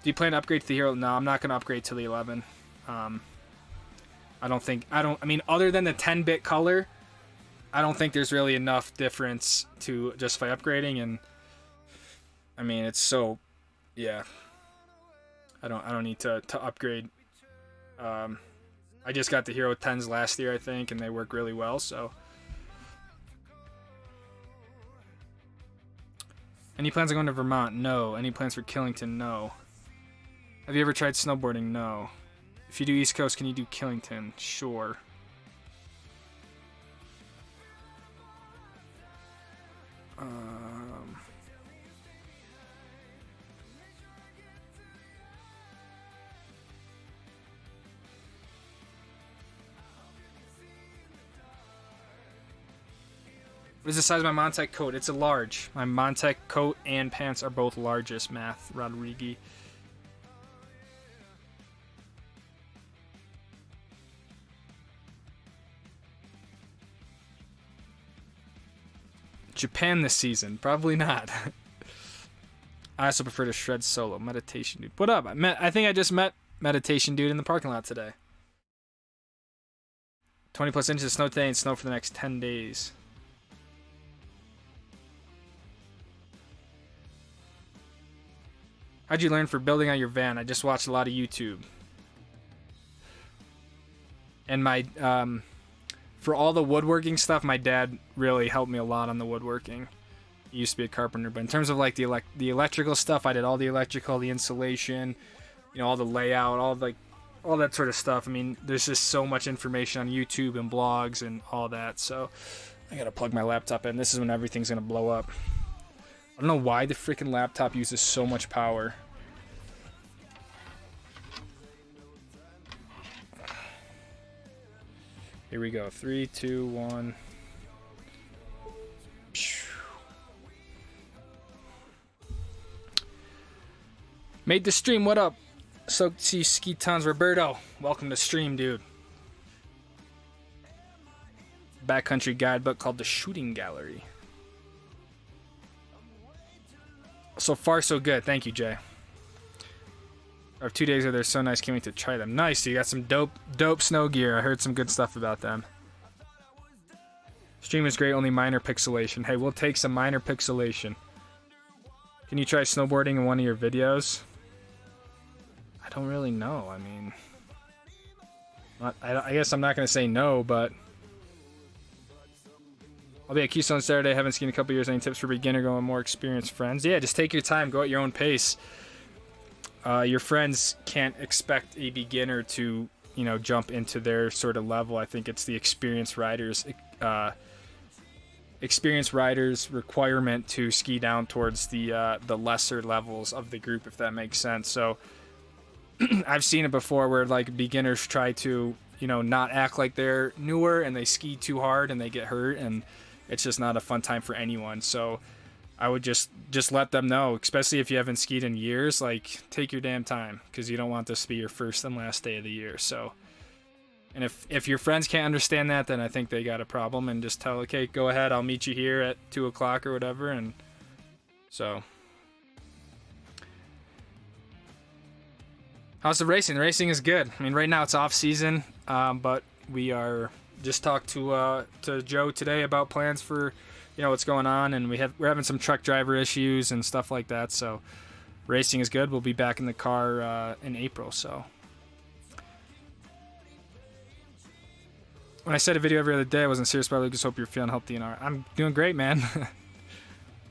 you plan to upgrade to the Hero? No, I'm not going to upgrade to the 11. I mean, other than the 10-bit color, I don't think there's really enough difference to justify upgrading. And I mean, it's so, yeah. I don't need to upgrade. I just got the Hero 10s last year, I think, and they work really well, so. Any plans on going to Vermont? No. Any plans for Killington? No. Have you ever tried snowboarding? No. If you do East Coast, can you do Killington? Sure. What is the size of my Montec coat? It's a large. My Montec coat and pants are both largest, Math Rodriguez. Japan this season? Probably not. I also prefer to shred solo. Meditation dude. What up? I think I just met Meditation dude in the parking lot today. 20 plus inches of snow today and snow for the next 10 days. How'd you learn for building on your van? I just watched a lot of YouTube. And my, for all the woodworking stuff, my dad really helped me a lot on the woodworking. He used to be a carpenter, but in terms of like the electrical stuff, I did all the electrical, the insulation, you know, all the layout, all that sort of stuff. I mean, there's just so much information on YouTube and blogs and all that. So I gotta plug my laptop in. This is when everything's gonna blow up. I don't know why the freaking laptop uses so much power. Here we go. 3, 2, 1. Made the stream. What up? So see Ski Tons Roberto. Welcome to stream, dude. Backcountry guidebook called The Shooting Gallery. So far, so good. Thank you, Jay. Our 2 days ago, they're so nice. Can't wait to try them. Nice. You got some dope snow gear. I heard some good stuff about them. Stream is great. Only minor pixelation. Hey, we'll take some minor pixelation. Can you try snowboarding in one of your videos? I don't really know. I mean, I guess I'm not going to say no, but I'll be at Keystone Saturday. Haven't skied in a couple years. Any tips for beginner going with more experienced friends? Yeah, just take your time. Go at your own pace. Your friends can't expect a beginner to, you know, jump into their sort of level. I think it's the experienced riders' requirement to ski down towards the lesser levels of the group, if that makes sense. So I've seen it before where like beginners try to, you know, not act like they're newer and they ski too hard and they get hurt, and it's just not a fun time for anyone. So I would just let them know, especially if you haven't skied in years, like take your damn time, because you don't want this to be your first and last day of the year. So, and if your friends can't understand that, then I think they got a problem, and just tell, okay, go ahead, I'll meet you here at 2 o'clock or whatever. And so, how's the racing? The racing is good. I mean, right now it's off season, but we are just talked to Joe today about plans for, you know, what's going on, and we're having some truck driver issues and stuff like that. So racing is good. We'll be back in the car in April. So when I said a video every other day, I wasn't serious about it. I just hope you're feeling healthy and all right. I'm doing great, man.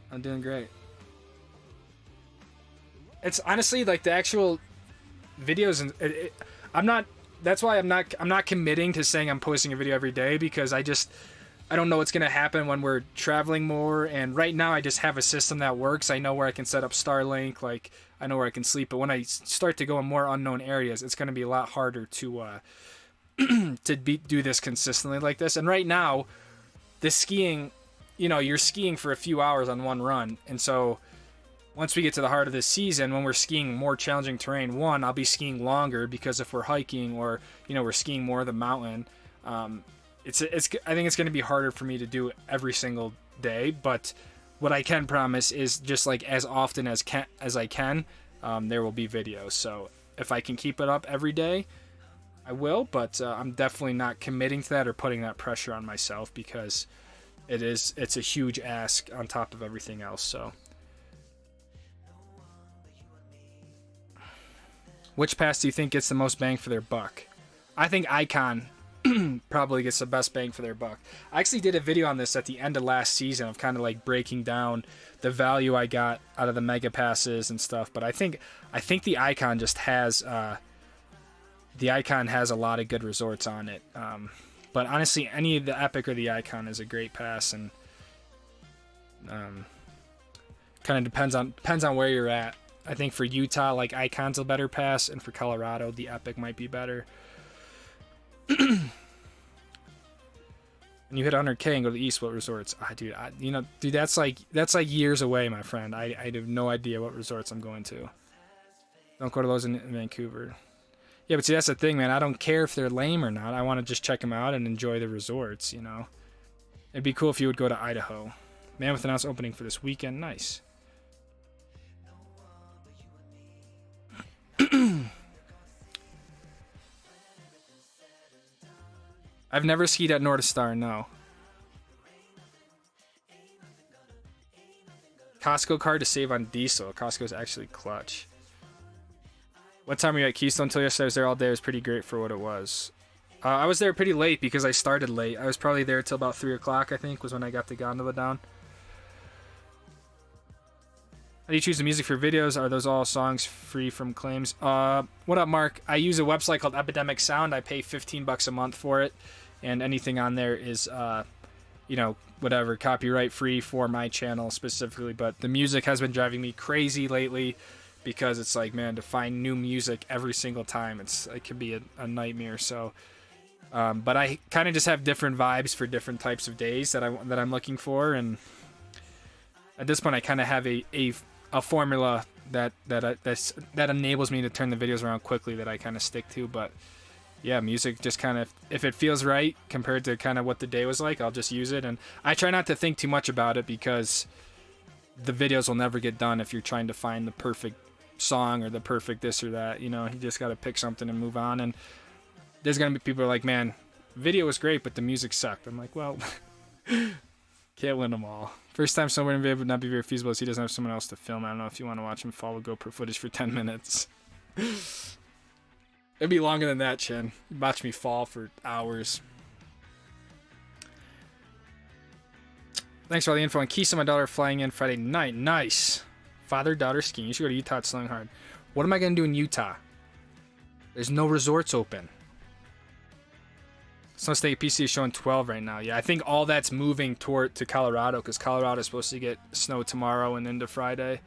I'm doing great. It's honestly like the actual videos, and I'm not. That's why I'm not committing to saying I'm posting a video every day, because I don't know what's going to happen when we're traveling more. And right now I just have a system that works. I know where I can set up Starlink, like I know where I can sleep. But when I start to go in more unknown areas, it's going to be a lot harder to do this consistently like this. And right now, the skiing, you know, you're skiing for a few hours on one run. And so once we get to the heart of the season, when we're skiing more challenging terrain, one, I'll be skiing longer, because if we're hiking or, you know, we're skiing more of the mountain, I think it's going to be harder for me to do every single day. But what I can promise is just like as often as I can, there will be videos. So if I can keep it up every day, I will. But I'm definitely not committing to that or putting that pressure on myself, because it's a huge ask on top of everything else. So which pass do you think gets the most bang for their buck? I think Icon probably gets the best bang for their buck. I actually did a video on this at the end of last season of kind of like breaking down the value I got out of the mega passes and stuff. But I think the Icon just has a lot of good resorts on it. But honestly, any of the Epic or the Icon is a great pass, and kind of depends on where you're at. I think for Utah, like Icon's a better pass, and for Colorado, the Epic might be better. And you hit 100K and go to the east, what resorts? Dude, dude, that's like years away, my friend. I have no idea what resorts I'm going to. Don't go to those in Vancouver. Yeah, but see, that's the thing, man. I don't care if they're lame or not. I want to just check them out and enjoy the resorts, you know. It'd be cool if you would go to Idaho. Mammoth announced opening for this weekend. Nice. I've never skied at North Star, no. Costco card to save on diesel. Costco's actually clutch. What time were you at Keystone until yesterday? I was there all day. It was pretty great for what it was. I was there pretty late because I started late. I was probably there till about 3 o'clock, I think, was when I got the gondola down. How do you choose the music for videos? Are those all songs free from claims? What up, Mark? I use a website called Epidemic Sound. I pay $15 a month for it, and anything on there is, you know, whatever, copyright free for my channel specifically. But the music has been driving me crazy lately because it's like, man, to find new music every single time, it can be a nightmare. So, but I kind of just have different vibes for different types of days that I'm looking for, and at this point, I kind of have a formula that enables me to turn the videos around quickly that I kind of stick to. But yeah, music just kind of, if it feels right compared to kind of what the day was like, I'll just use it. And I try not to think too much about it because the videos will never get done if you're trying to find the perfect song or the perfect this or that. You know, you just got to pick something and move on. And there's going to be people who are like, man, video was great, but the music sucked. I'm like, well, can't win them all. First time somewhere in video would not be very feasible as he doesn't have someone else to film. I don't know if you want to watch him follow GoPro footage for 10 minutes. It'd be longer than that, Chin. You'd watch me fall for hours. Thanks for all the info on Keith and my daughter flying in Friday night. Nice. Father-daughter skiing. You should go to Utah. It's snowing hard. What am I going to do in Utah? There's no resorts open. Snow State PC is showing 12 right now. Yeah, I think all that's moving to Colorado because Colorado is supposed to get snow tomorrow and into Friday.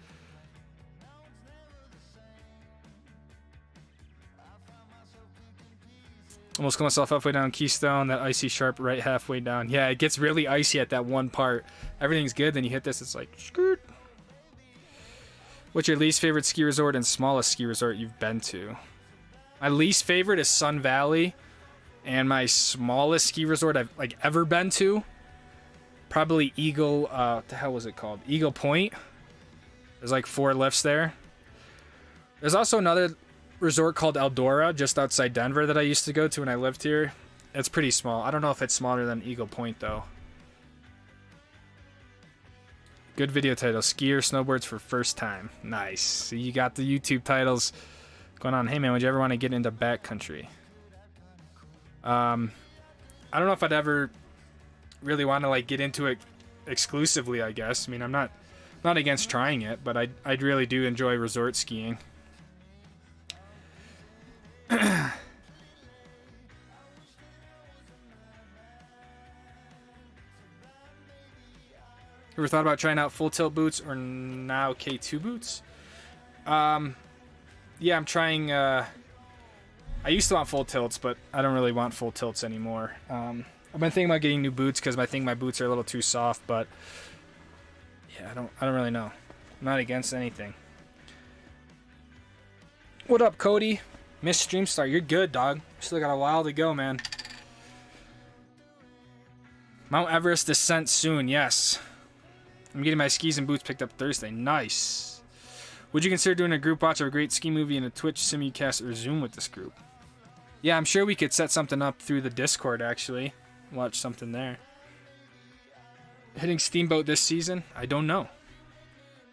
Almost got myself halfway down Keystone. That icy sharp right halfway down. Yeah, it gets really icy at that one part. Everything's good. Then you hit this, it's like, skirt. What's your least favorite ski resort and smallest ski resort you've been to? My least favorite is Sun Valley. And my smallest ski resort I've ever been to, probably Eagle, what the hell was it called? Eagle Point. There's like 4 lifts there. There's also another resort called Eldora just outside Denver that I used to go to when I lived here. It's pretty small. I don't know if it's smaller than Eagle Point though. Good video title, skier snowboards for first time. Nice. So you got the YouTube titles going on. Hey man, would you ever want to get into backcountry? I don't know if I'd ever really want to get into it exclusively, I guess. I mean, I'm not against trying it, but I really do enjoy resort skiing. Ever thought about trying out full tilt boots or now K2 boots? Yeah, I'm trying, I used to want full tilts, but I don't really want full tilts anymore. I've been thinking about getting new boots because I think my boots are a little too soft, but yeah, I don't really know. I'm not against anything. What up, Cody? Miss Streamstar, you're good, dog. Still got a while to go, man. Mount Everest descent soon, yes. I'm getting my skis and boots picked up Thursday. Nice. Would you consider doing a group watch of a great ski movie in a Twitch simulcast or Zoom with this group? Yeah, I'm sure we could set something up through the Discord, actually. Watch something there. Hitting Steamboat this season? I don't know.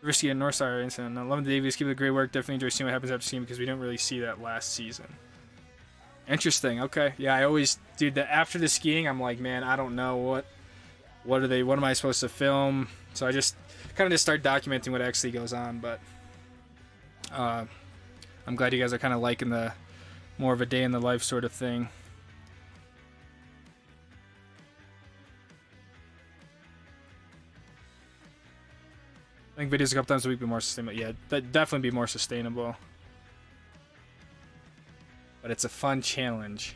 Ever see a North Star incident? I love the Davies. Keep up the great work. Definitely enjoy seeing what happens after skiing because we didn't really see that last season. Interesting. Okay. Yeah, I always do that after the skiing. I'm like, man, I don't know what am I supposed to film? So I just kind of just start documenting what actually goes on. But I'm glad you guys are kind of liking the more of a day in the life sort of thing. I think videos a couple times a week be more sustainable. Yeah, that'd definitely be more sustainable. But it's a fun challenge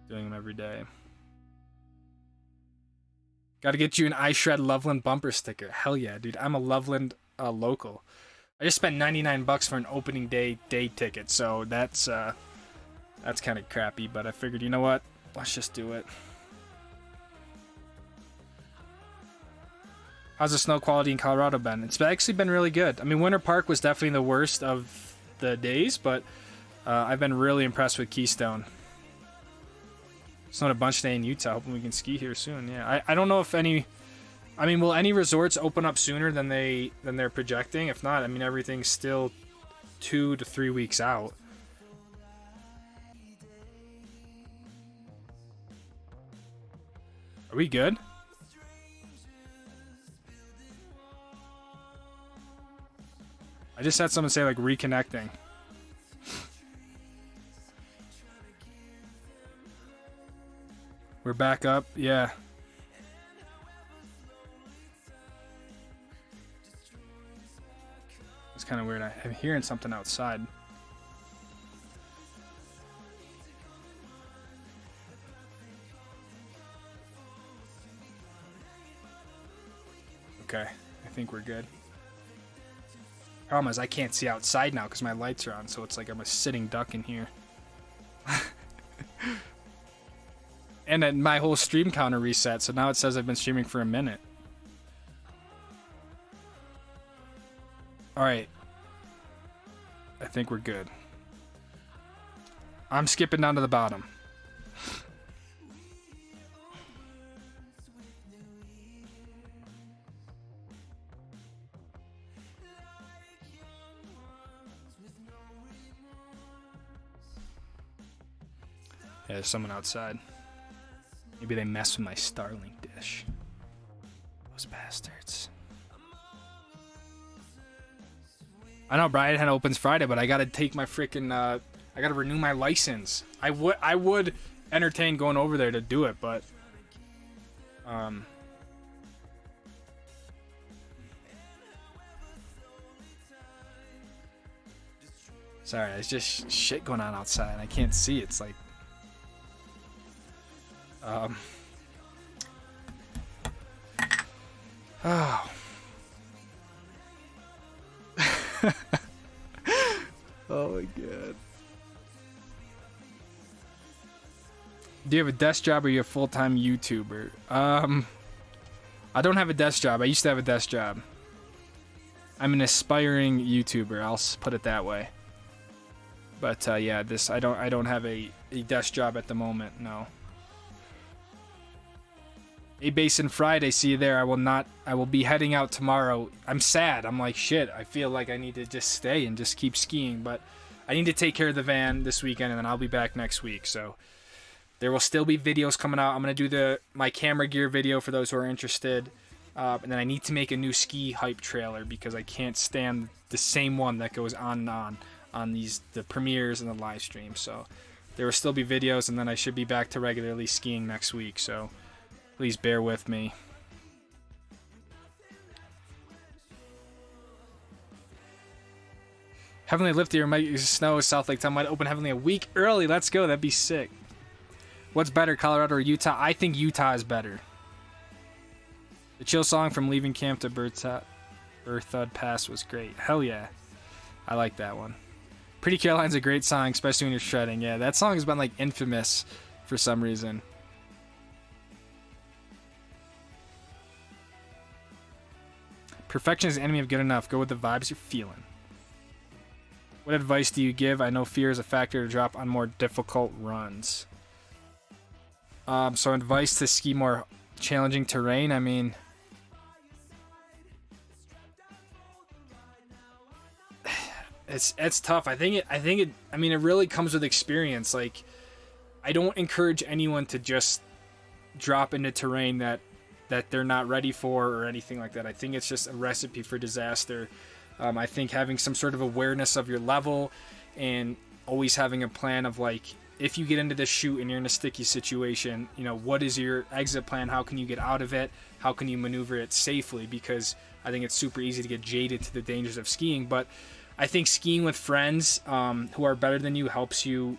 doing them every day. Got to get you an I Shred Loveland bumper sticker. Hell yeah, dude. I'm a Loveland local. I just spent 99 bucks for an opening day ticket, so that's kind of crappy, but I figured, you know what? Let's just do it. How's the snow quality in Colorado been? It's actually been really good. I mean, Winter Park was definitely the worst of the days, but I've been really impressed with Keystone. Snowed a bunch today in Utah. Hoping we can ski here soon. Yeah, I don't know if any. I mean, will any resorts open up sooner than they're projecting? If not, I mean, everything's still 2 to 3 weeks out. Are we good? I just had someone say, like, reconnecting. We're back up, yeah. It's kind of weird. I'm hearing something outside. Okay, I think we're good. Problem is I can't see outside now because my lights are on, so it's like I'm a sitting duck in here. And then my whole stream counter reset, so now it says I've been streaming for a minute. Alright. I think we're good. I'm skipping down to the bottom. Yeah, there's someone outside. Maybe they mess with my Starlink dish. Those bastards. I know Brian Hen opens Friday, but I gotta take my freaking I gotta renew my license. I would entertain going over there to do it, but sorry, there's just shit going on outside. I can't see. It's like oh. Oh my god. Do you have a desk job or are you a full-time YouTuber? I don't have a desk job. I used to have a desk job. I'm an aspiring YouTuber, I'll put it that way. But yeah, I don't have a desk job at the moment, no. A Basin Friday, see you there. I will be heading out tomorrow. I'm sad. I'm like, shit, I feel like I need to just stay and just keep skiing, but I need to take care of the van this weekend and then I'll be back next week. So there will still be videos coming out. I'm going to do my camera gear video for those who are interested. And then I need to make a new ski hype trailer because I can't stand the same one that goes on and on the premieres and the live stream. So there will still be videos and then I should be back to regularly skiing next week. So please bear with me. Heavenly Lift here might snow South Lake Town might open Heavenly a week early. Let's go. That'd be sick. What's better, Colorado or Utah? I think Utah is better. The chill song from Leaving Camp to Berthud Pass was great. Hell yeah. I like that one. Pretty Caroline's a great song, especially when you're shredding. Yeah, that song has been like infamous for some reason. Perfection is the enemy of good enough. Go with the vibes you're feeling. What advice do you give? I know fear is a factor to drop on more difficult runs. So advice to ski more challenging terrain. I mean, it's tough. I mean, it really comes with experience. Like, I don't encourage anyone to just drop into terrain that they're not ready for or anything like that. I think it's just a recipe for disaster. I think having some sort of awareness of your level and always having a plan of like, if you get into this chute and you're in a sticky situation, you know, what is your exit plan? How can you get out of it? How can you maneuver it safely? Because I think it's super easy to get jaded to the dangers of skiing. But I think skiing with friends who are better than you helps your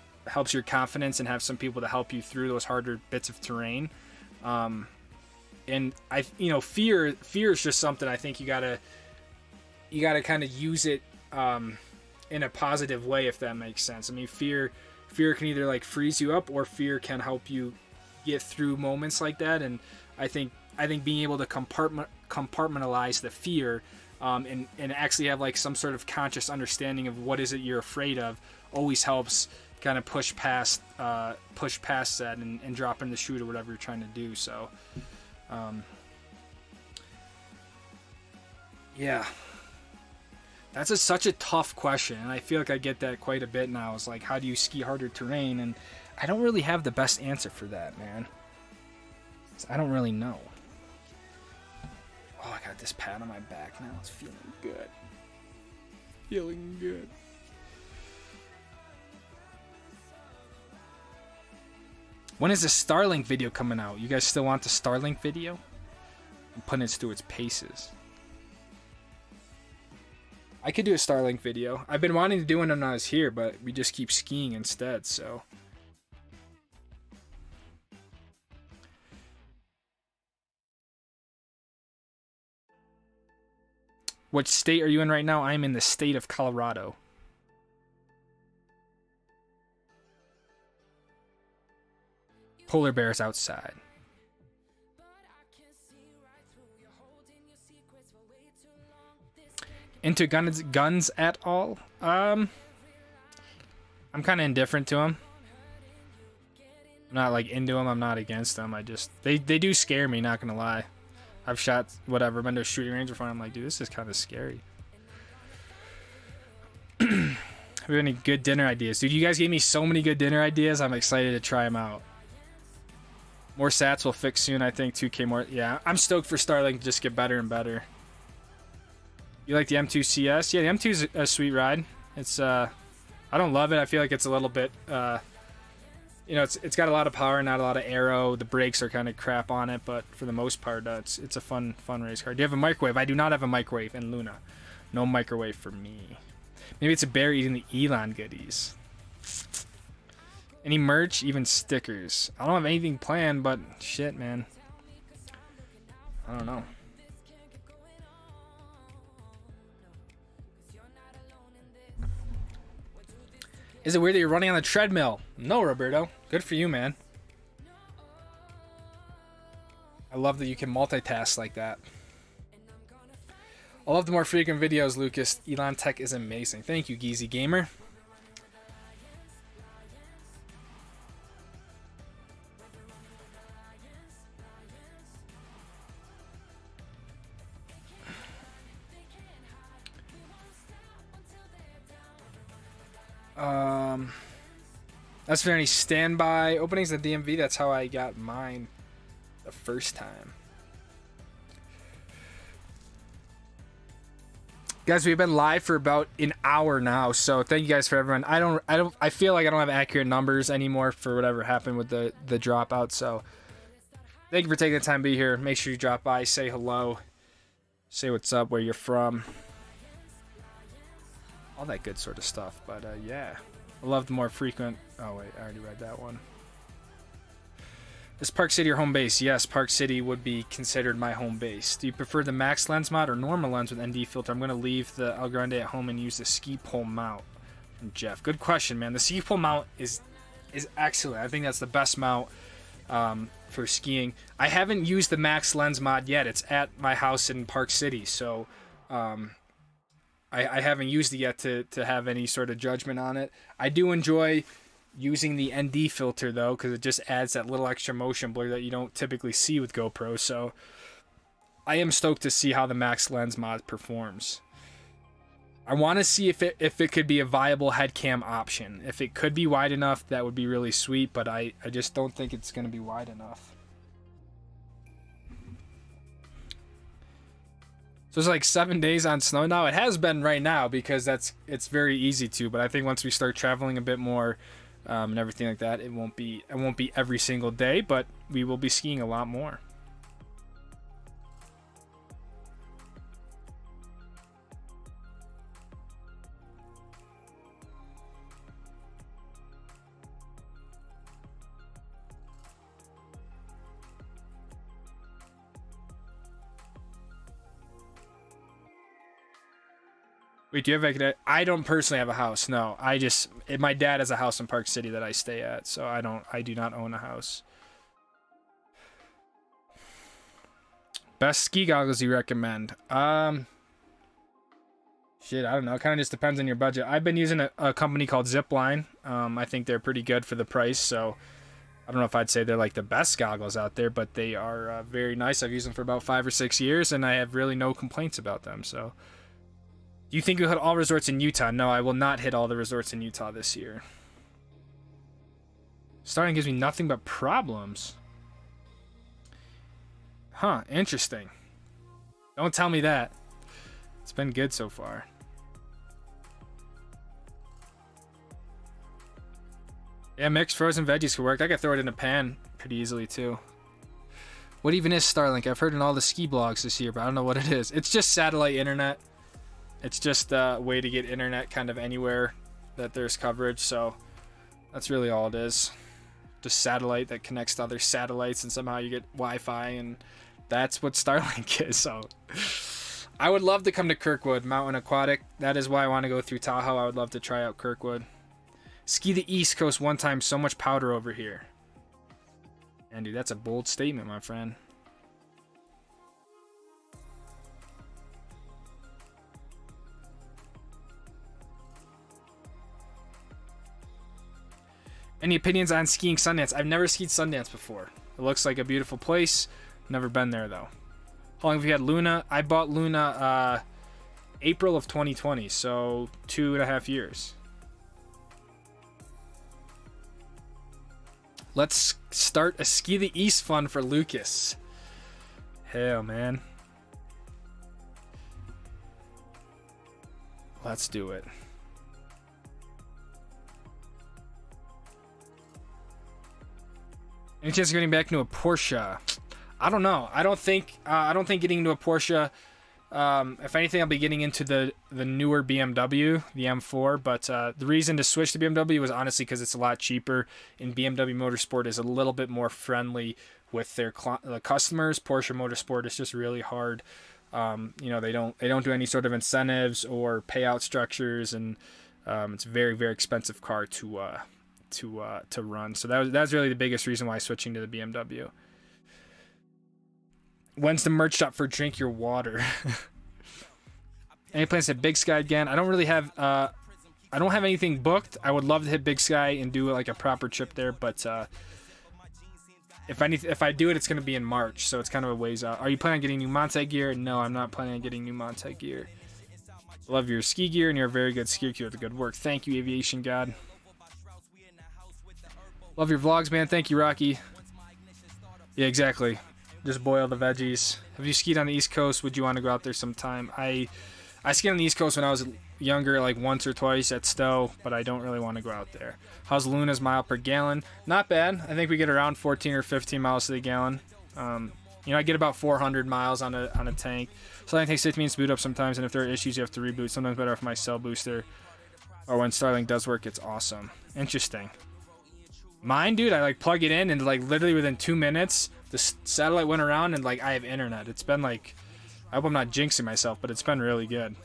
confidence and have some people to help you through those harder bits of terrain. And fear is just something I think you gotta kind of use it in a positive way, if that makes sense. I mean, fear can either like freeze you up, or fear can help you get through moments like that. And I think being able to compartmentalize the fear, and actually have like some sort of conscious understanding of what is it you're afraid of, always helps kind of push past that and drop in the chute or whatever you're trying to do. So yeah, that's such a tough question, and I feel like I get that quite a bit now. It's like, how do you ski harder terrain? And I don't really have the best answer for that, man. I don't really know. Oh, I got this pad on my back now. It's feeling good. Feeling good. When is the Starlink video coming out? You guys still want the Starlink video? I'm putting it through its paces. I could do a Starlink video. I've been wanting to do one when I was here, but we just keep skiing instead, so. What state are you in right now? I'm in the state of Colorado. Polar bears outside. Into guns at all? I'm kind of indifferent to them. I'm not like into them. I'm not against them. They do scare me, not gonna lie. I've shot whatever, been to a shooting range before. I'm like, dude, this is kind of scary. Have you any good dinner ideas? Dude, you guys gave me so many good dinner ideas. I'm excited to try them out. More sats will fix soon, I think. 2K more. Yeah, I'm stoked for Starlink to just get better and better. You like the M2 CS? Yeah, the M2 is a sweet ride. It's I don't love it. I feel like it's a little bit it's got a lot of power, not a lot of aero. The brakes are kind of crap on it, but for the most part, it's a fun race car. Do you have a microwave? I do not have a microwave in Luna. No microwave for me. Maybe it's a bear eating the Elon goodies. Any merch, even stickers? I don't have anything planned, but shit, man. I don't know. Is it weird that you're running on the treadmill? No, Roberto. Good for you, man. I love that you can multitask like that. I love the more frequent videos, Lucas. Elon Tech is amazing. Thank you, Geezy Gamer. As for any standby openings at DMV, that's how I got mine the first time. Guys, we've been live for about an hour now, so thank you guys for everyone. I feel like I don't have accurate numbers anymore for whatever happened with the dropout, so thank you for taking the time to be here. Make sure you drop by, say hello, say what's up, where you're from, all that good sort of stuff. But yeah, I love the more frequent. Oh wait, I already read that one. Is Park City your home base? Yes, Park City would be considered my home base. Do you prefer the max lens mod or normal lens with ND filter? I'm going to leave the El Grande at home and use the ski pole mount. From Jeff. Good question, man. The ski pole mount is excellent. I think that's the best mount for skiing. I haven't used the max lens mod yet. It's at my house in Park City, so I haven't used it yet to have any sort of judgment on it. I do enjoy using the ND filter though, because it just adds that little extra motion blur that you don't typically see with GoPro. So I am stoked to see how the max lens mod performs. I want to see if it could be a viable head cam option. If it could be wide enough, that would be really sweet, but I just don't think it's going to be wide enough. So it's like 7 days on snow now. It has been right now because it's very easy to, but I think once we start traveling a bit more and everything like that, it won't be every single day, but we will be skiing a lot more. Wait, do you have like? I don't personally have a house. No, my dad has a house in Park City that I stay at, so I do not own a house. Best ski goggles you recommend? Shit, I don't know. It kind of just depends on your budget. I've been using a company called Zipline. I think they're pretty good for the price, so I don't know if I'd say they're like the best goggles out there, but they are very nice. I've used them for about 5 or 6 years, and I have really no complaints about them. So, do you think you'll hit all resorts in Utah? No, I will not hit all the resorts in Utah this year. Starting gives me nothing but problems. Huh, interesting. Don't tell me that. It's been good so far. Yeah, mixed frozen veggies could work. I could throw it in a pan pretty easily too. What even is Starlink? I've heard in all the ski blogs this year, but I don't know what it is. It's just satellite internet. It's just a way to get internet kind of anywhere that there's coverage. So that's really all it is. Just satellite that connects to other satellites, and somehow you get Wi-Fi, and that's what Starlink is. So I would love to come to Kirkwood Mountain Aquatic. That is why I want to go through Tahoe. I would love to try out Kirkwood. Ski the East Coast one time. So much powder over here. And dude, that's a bold statement, my friend. Any opinions on skiing Sundance? I've never skied Sundance before. It looks like a beautiful place. Never been there though. How long have you had Luna? I bought Luna April of 2020, so 2.5 years. Let's start a Ski the East fun for Lucas. Hell, man. Let's do it. Any chance of getting back into a Porsche? I don't know. I don't think getting into a Porsche. If anything, I'll be getting into the newer BMW, the M4. But the reason to switch to BMW was honestly because it's a lot cheaper, and BMW Motorsport is a little bit more friendly with their customers. Porsche Motorsport is just really hard. You know, they don't do any sort of incentives or payout structures, and it's a very, very expensive car to run. So that's really the biggest reason why switching to the BMW. When's the merch shop for Drink Your Water? Any plans to hit Big Sky again? I don't really have I don't have anything booked. I would love to hit Big Sky and do like a proper trip there, but if I do it, it's going to be in March, so it's kind of a ways out. Are you planning on getting new Monte gear? No, I'm not planning on getting new Monte gear. Love your ski gear, and you're a very good skier. Keep up the good work. Thank you, Aviation God. Love your vlogs, man. Thank you, Rocky. Yeah, exactly. Just boil the veggies. Have you skied on the East Coast? Would you want to go out there sometime? I skied on the East Coast when I was younger, like once or twice at Stoke, but I don't really want to go out there. How's Luna's mile per gallon? Not bad. I think we get around 14 or 15 miles to the gallon. You know, I get about 400 miles on a tank. So I takes 15 minutes to boot up sometimes, and if there are issues, you have to reboot. Sometimes better off my cell booster, or when Starlink does work, it's awesome. Interesting. Mine, dude, I like plug it in, and like literally within 2 minutes, the satellite went around, and like I have internet. It's been like, I hope I'm not jinxing myself, but it's been really good.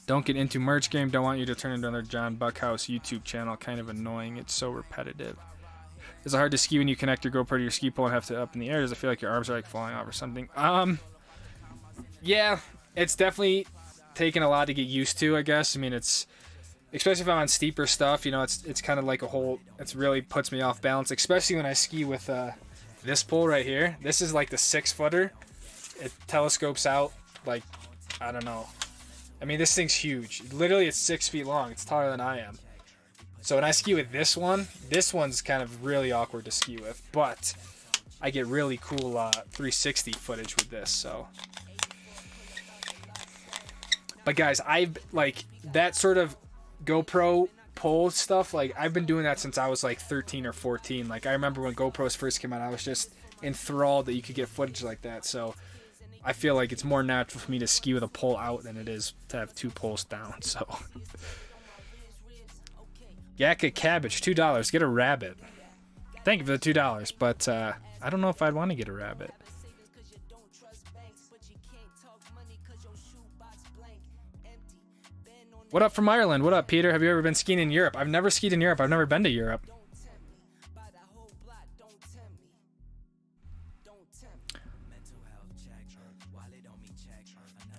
Don't get into merch game. Don't want you to turn into another John Buckhouse YouTube channel. Kind of annoying. It's so repetitive. Is it hard to ski when you connect your GoPro to your ski pole and have to up in the air? Does it feel like your arms are like falling off or something? Yeah, it's definitely taken a lot to get used to, I guess. I mean, it's, especially if I'm on steeper stuff, you know, it's kind of like a whole, it really puts me off balance, especially when I ski with this pole right here. This is like the 6-footer. It telescopes out like, I don't know. I mean, this thing's huge. Literally, it's 6 feet long. It's taller than I am. So when I ski with this one's kind of really awkward to ski with, but I get really cool 360 footage with this, so. But guys, I've, like, that sort of GoPro pole stuff, like, I've been doing that since I was like 13 or 14. Like, I remember when GoPros first came out, I was just enthralled that you could get footage like that, so I feel like it's more natural for me to ski with a pole out than it is to have 2 poles down, so. Yakka cabbage, $2. Get a rabbit. Thank you for the $2, but I don't know if I'd want to get a rabbit. What up from Ireland? What up, Peter? Have you ever been skiing in Europe? I've never skied in Europe. I've never been to Europe.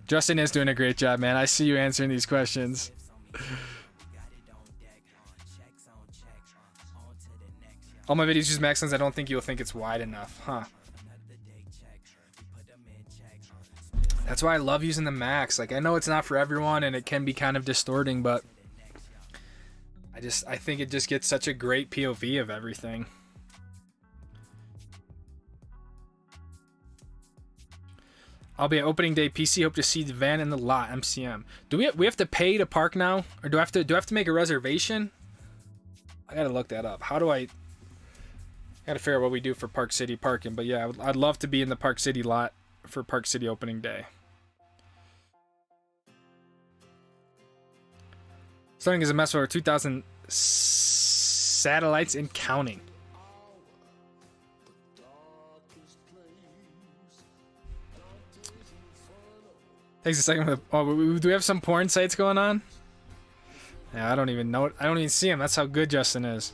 Justin is doing a great job, man. I see you answering these questions. All my videos use max lens. I don't think you'll think it's wide enough, huh? That's why I love using the max. Like, I know it's not for everyone and it can be kind of distorting, but I think it just gets such a great POV of everything. I'll be at opening day PC. Hope to see the van in the lot. MCM. Do we have to pay to park now, or do I have to make a reservation? I gotta look that up. How do I gotta figure out what we do for Park City parking? But yeah, I'd love to be in the Park City lot for Park City opening day. Starting as a mess over 2,000 satellites and counting. Takes a second for the. Oh, do we have some porn sites going on? Yeah, I don't even know it. I don't even see him. That's how good Justin is.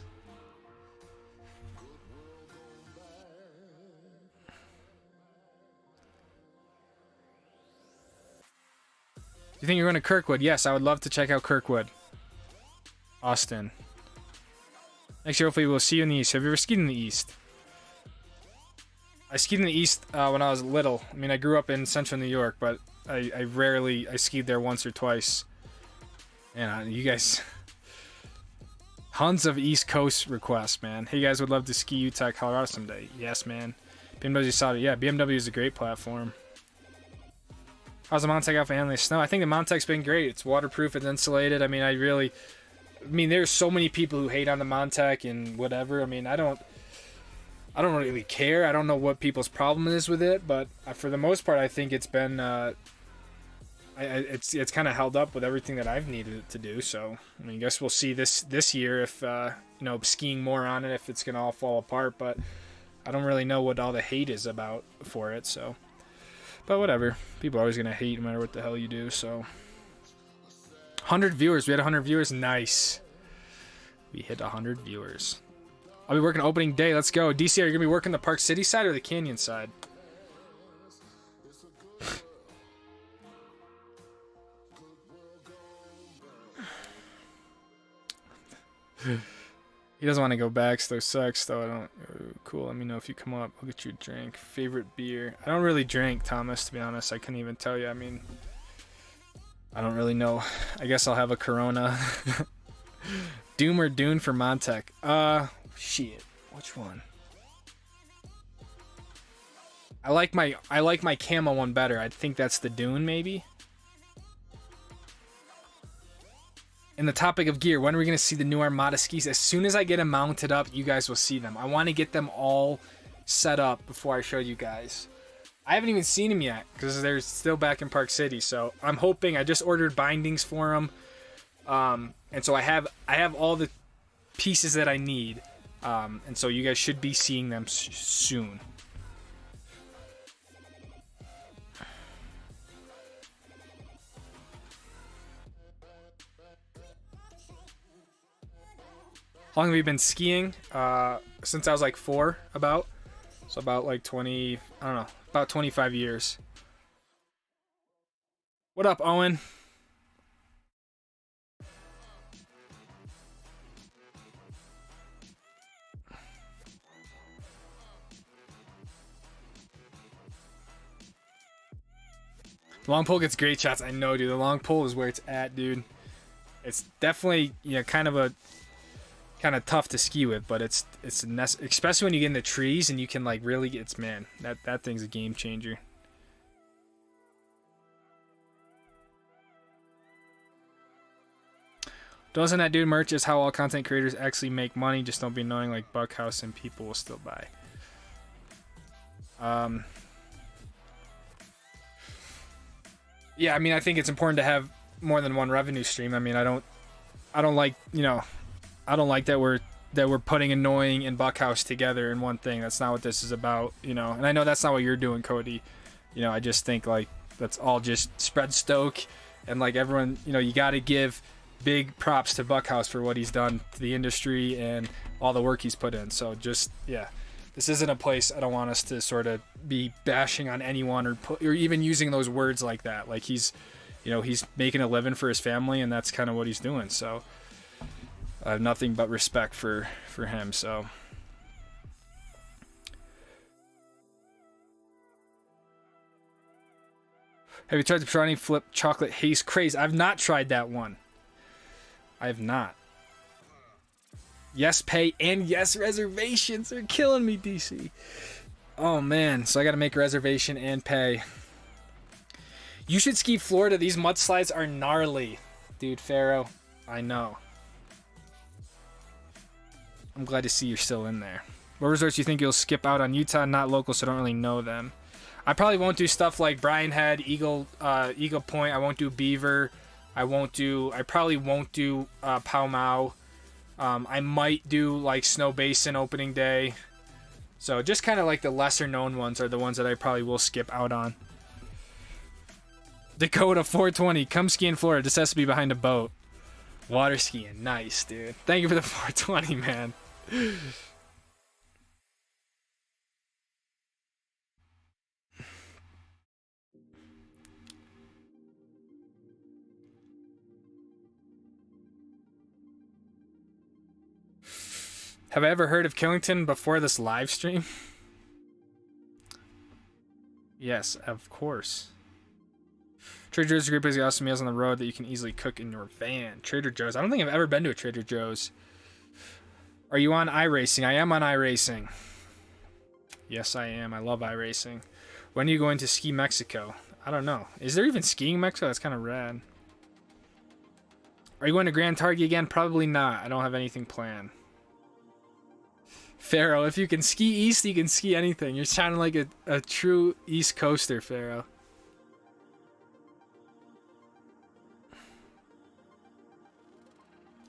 Do you think you're going to Kirkwood? Yes, I would love to check out Kirkwood. Austin. Next year, hopefully, we'll see you in the East. Have you ever skied in the East? I skied in the East when I was little. I mean, I grew up in Central New York, but I skied there once or twice. And you guys, tons of East Coast requests, man. Hey, you guys would love to ski Utah, Colorado someday. Yes, man. BMW saw it. Yeah, BMW is a great platform. How's the Montec out for handling snow? I think the Montec's been great. It's waterproof, it's insulated. I mean, there's so many people who hate on the Montec and whatever. I mean, I don't really care. I don't know what people's problem is with it, but for the most part, I think it's been it's kind of held up with everything that I've needed it to do. So I mean, I guess we'll see this year if skiing more on it, if it's gonna all fall apart. But I don't really know what all the hate is about for it. So, but whatever. People are always gonna hate no matter what the hell you do. So, 100 viewers. We had 100 viewers. Nice. We hit 100 viewers. I'll be working opening day. Let's go. DC, are you going to be working the Park City side or the Canyon side? He doesn't want to go back, so sucks, though. I don't. Cool. Let me know if you come up. I'll get you a drink. Favorite beer? I don't really drink, Thomas, to be honest. I couldn't even tell you. I mean, I don't really know. I guess I'll have a Corona. Doom or Dune for Montec? Shit. Which one? I like my camo one better. I think that's the Dune, maybe. And the topic of gear, when are we going to see the new Armada skis? As soon as I get them mounted up, you guys will see them. I want to get them all set up before I show you guys. I haven't even seen them yet because they're still back in Park City. So I'm hoping. I just ordered bindings for them, and so I have all the pieces that I need, and so you guys should be seeing them soon. How long have you been skiing? Since I was like 4, about. So about like 20, I don't know, about 25 years. What up, Owen? The long pole gets great shots. I know, dude. The long pole is where it's at, dude. It's definitely, kind of tough to ski with, but it's especially when you get in the trees and you can like really get, man, that thing's a game changer. Doesn't that dude merch is how all content creators actually make money? Just don't be annoying like Buckhouse and people will still buy. Yeah, I mean, I think it's important to have more than one revenue stream. I mean, I don't like, I don't like that we're that we're putting annoying and Buckhouse together in one thing. That's not what this is about, you know. And I know that's not what you're doing, Cody. You know, I just think like that's all just spread Stoke, and like everyone, you know, you got to give big props to Buckhouse for what he's done to the industry and all the work he's put in. So just, yeah, this isn't a place I don't want us to sort of be bashing on anyone or even using those words like that. Like he's, you know, he's making a living for his family, and that's kind of what he's doing. So I have nothing but respect for him. So have you tried the Pepperoni Flip Chocolate Haze Craze? I've not tried that one. I have not. Yes, pay and yes, reservations. They're killing me, DC. Oh, man. So I got to make a reservation and pay. You should ski Florida. These mudslides are gnarly. Dude, Pharaoh, I know. I'm glad to see you're still in there. What resorts do you think you'll skip out on? Utah, not local, so I don't really know them. I probably won't do stuff like Bryan Head, Eagle Point. I won't do Beaver. I probably won't do Pau Mau. I might do like Snow Basin opening day. So just kind of like the lesser known ones are the ones that I probably will skip out on. Dakota 420, come ski in Florida. This has to be behind a boat. Water skiing, nice, dude. Thank you for the 420, man. Have I ever heard of Killington before this live stream? Yes, of course. Trader Joe's group has awesome meals on the road that you can easily cook in your van. Trader Joe's. I don't think I've ever been to a Trader Joe's. Are you on iRacing? I am on iRacing. Yes, I am. I love iRacing. When are you going to ski Mexico? I don't know. Is there even skiing in Mexico? That's kind of rad. Are you going to Grand Targhee again? Probably not. I don't have anything planned. Pharaoh, if you can ski east, you can ski anything. You're sounding like a true East Coaster, Pharaoh.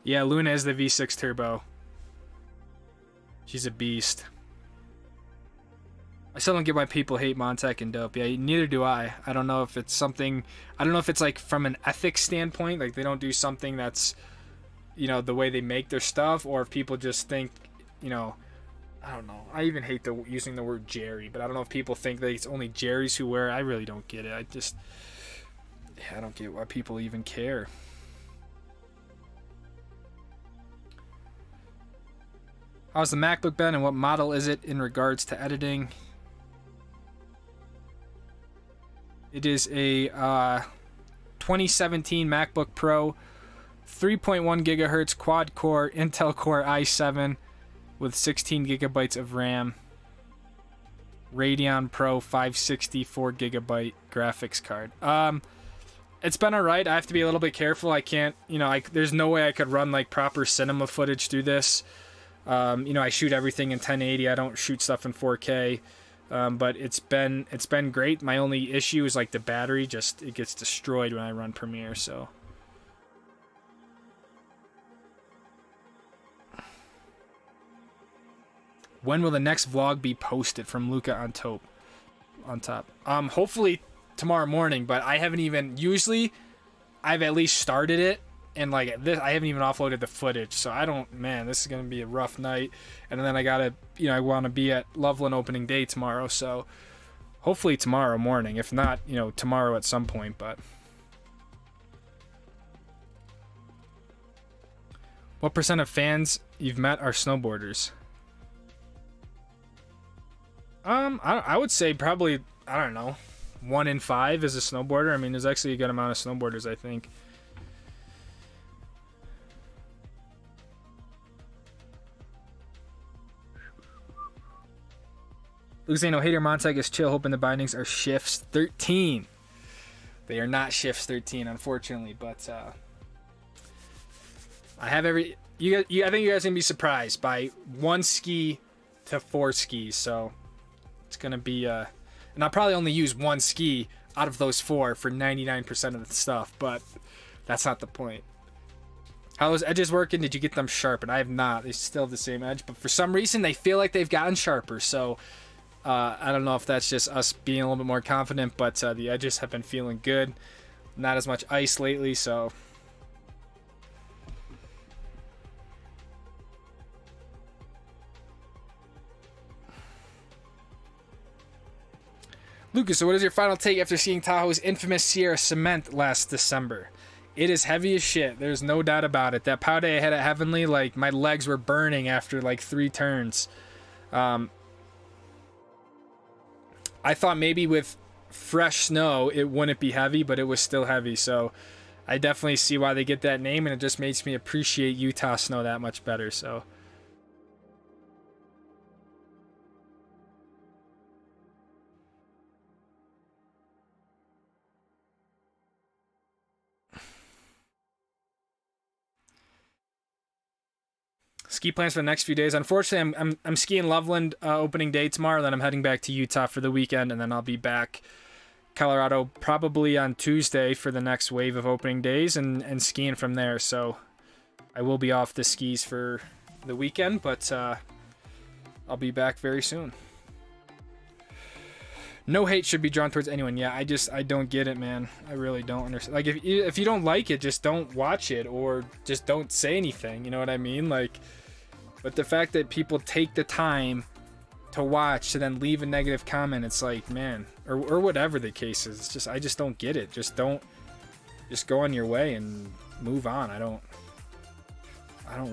Yeah, Luna is the V6 turbo. She's a beast. I still don't get why people hate Montec and Dope. Yeah, neither do I. I don't know if it's something... I don't know if it's like from an ethics standpoint, like they don't do something that's, you know, the way they make their stuff, or if people just think, you know... I don't know. I even hate using the word Jerry, but I don't know if people think that it's only Jerrys who wear it. I really don't get it. I don't get why people even care. How's the MacBook been, and what model is it in regards to editing? It is a 2017 MacBook Pro, 3.1 gigahertz quad-core Intel Core i7 with 16 gigabytes of RAM. Radeon Pro 560 4 gigabyte graphics card. It's been alright. I have to be a little bit careful. I can't, you know, there's no way I could run like proper cinema footage through this. You know, I shoot everything in 1080. I don't shoot stuff in 4K. But it's been great. My only issue is like the battery, it gets destroyed when I run Premiere, so. When will the next vlog be posted? From Luca on top. Hopefully tomorrow morning, but I haven't even, usually I've at least started it, and like this, I haven't even offloaded the footage, so man, this is gonna be a rough night. And then I gotta, you know, I want to be at Loveland opening day tomorrow, so hopefully tomorrow morning. If not, you know, tomorrow at some point. But what % of fans you've met are snowboarders? I would say probably, I don't know, 1 in 5 is a snowboarder. I mean, there's actually a good amount of snowboarders, I think. Luke saying, no hater, Montec is chill, hoping the bindings are shifts 13. They are not shifts 13, unfortunately, but I have I think you guys are gonna be surprised by 1 ski to 4 skis, so it's gonna be and I'll probably only use 1 ski out of those 4 for 99% of the stuff, but that's not the point. How those edges working? Did you get them sharpened? I have not. They still have the same edge, but for some reason they feel like they've gotten sharper. So I don't know if that's just us being a little bit more confident, but the edges have been feeling good. Not as much ice lately, so. Lucas, so what is your final take after seeing Tahoe's infamous Sierra Cement last December? It is heavy as shit. There's no doubt about it. That pow day I had at Heavenly, like, my legs were burning after, like, 3 turns. I thought maybe with fresh snow it wouldn't be heavy, but it was still heavy. So I definitely see why they get that name, and it just makes me appreciate Utah snow that much better, so. Ski plans for the next few days. Unfortunately, I'm skiing Loveland opening day tomorrow. Then I'm heading back to Utah for the weekend, and then I'll be back Colorado probably on Tuesday for the next wave of opening days, and skiing from there. So I will be off the skis for the weekend, but I'll be back very soon. No hate should be drawn towards anyone. Yeah, I don't get it, man. I really don't understand. Like, if you don't like it, just don't watch it, or just don't say anything. You know what I mean? Like, but the fact that people take the time to watch to then leave a negative comment, it's like, man, or whatever the case is. It's just, I just don't get it. Just go on your way and move on. I don't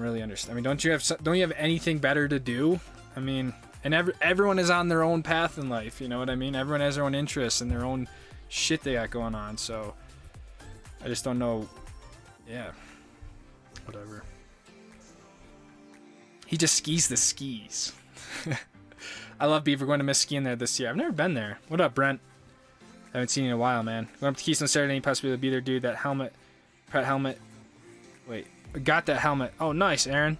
really understand. I mean, don't you have anything better to do? I mean, and everyone is on their own path in life, you know what I mean? Everyone has their own interests and their own shit they got going on, so I just don't know. Yeah, whatever. He just skis the skis. I love Beaver. Going to miss skiing there this year. I've never been there. What up, Brent? I haven't seen you in a while, man. Going up to Keystone Saturday, possibly be there, dude. That helmet, Pratt helmet. Wait, got that helmet. Oh, nice, Aaron.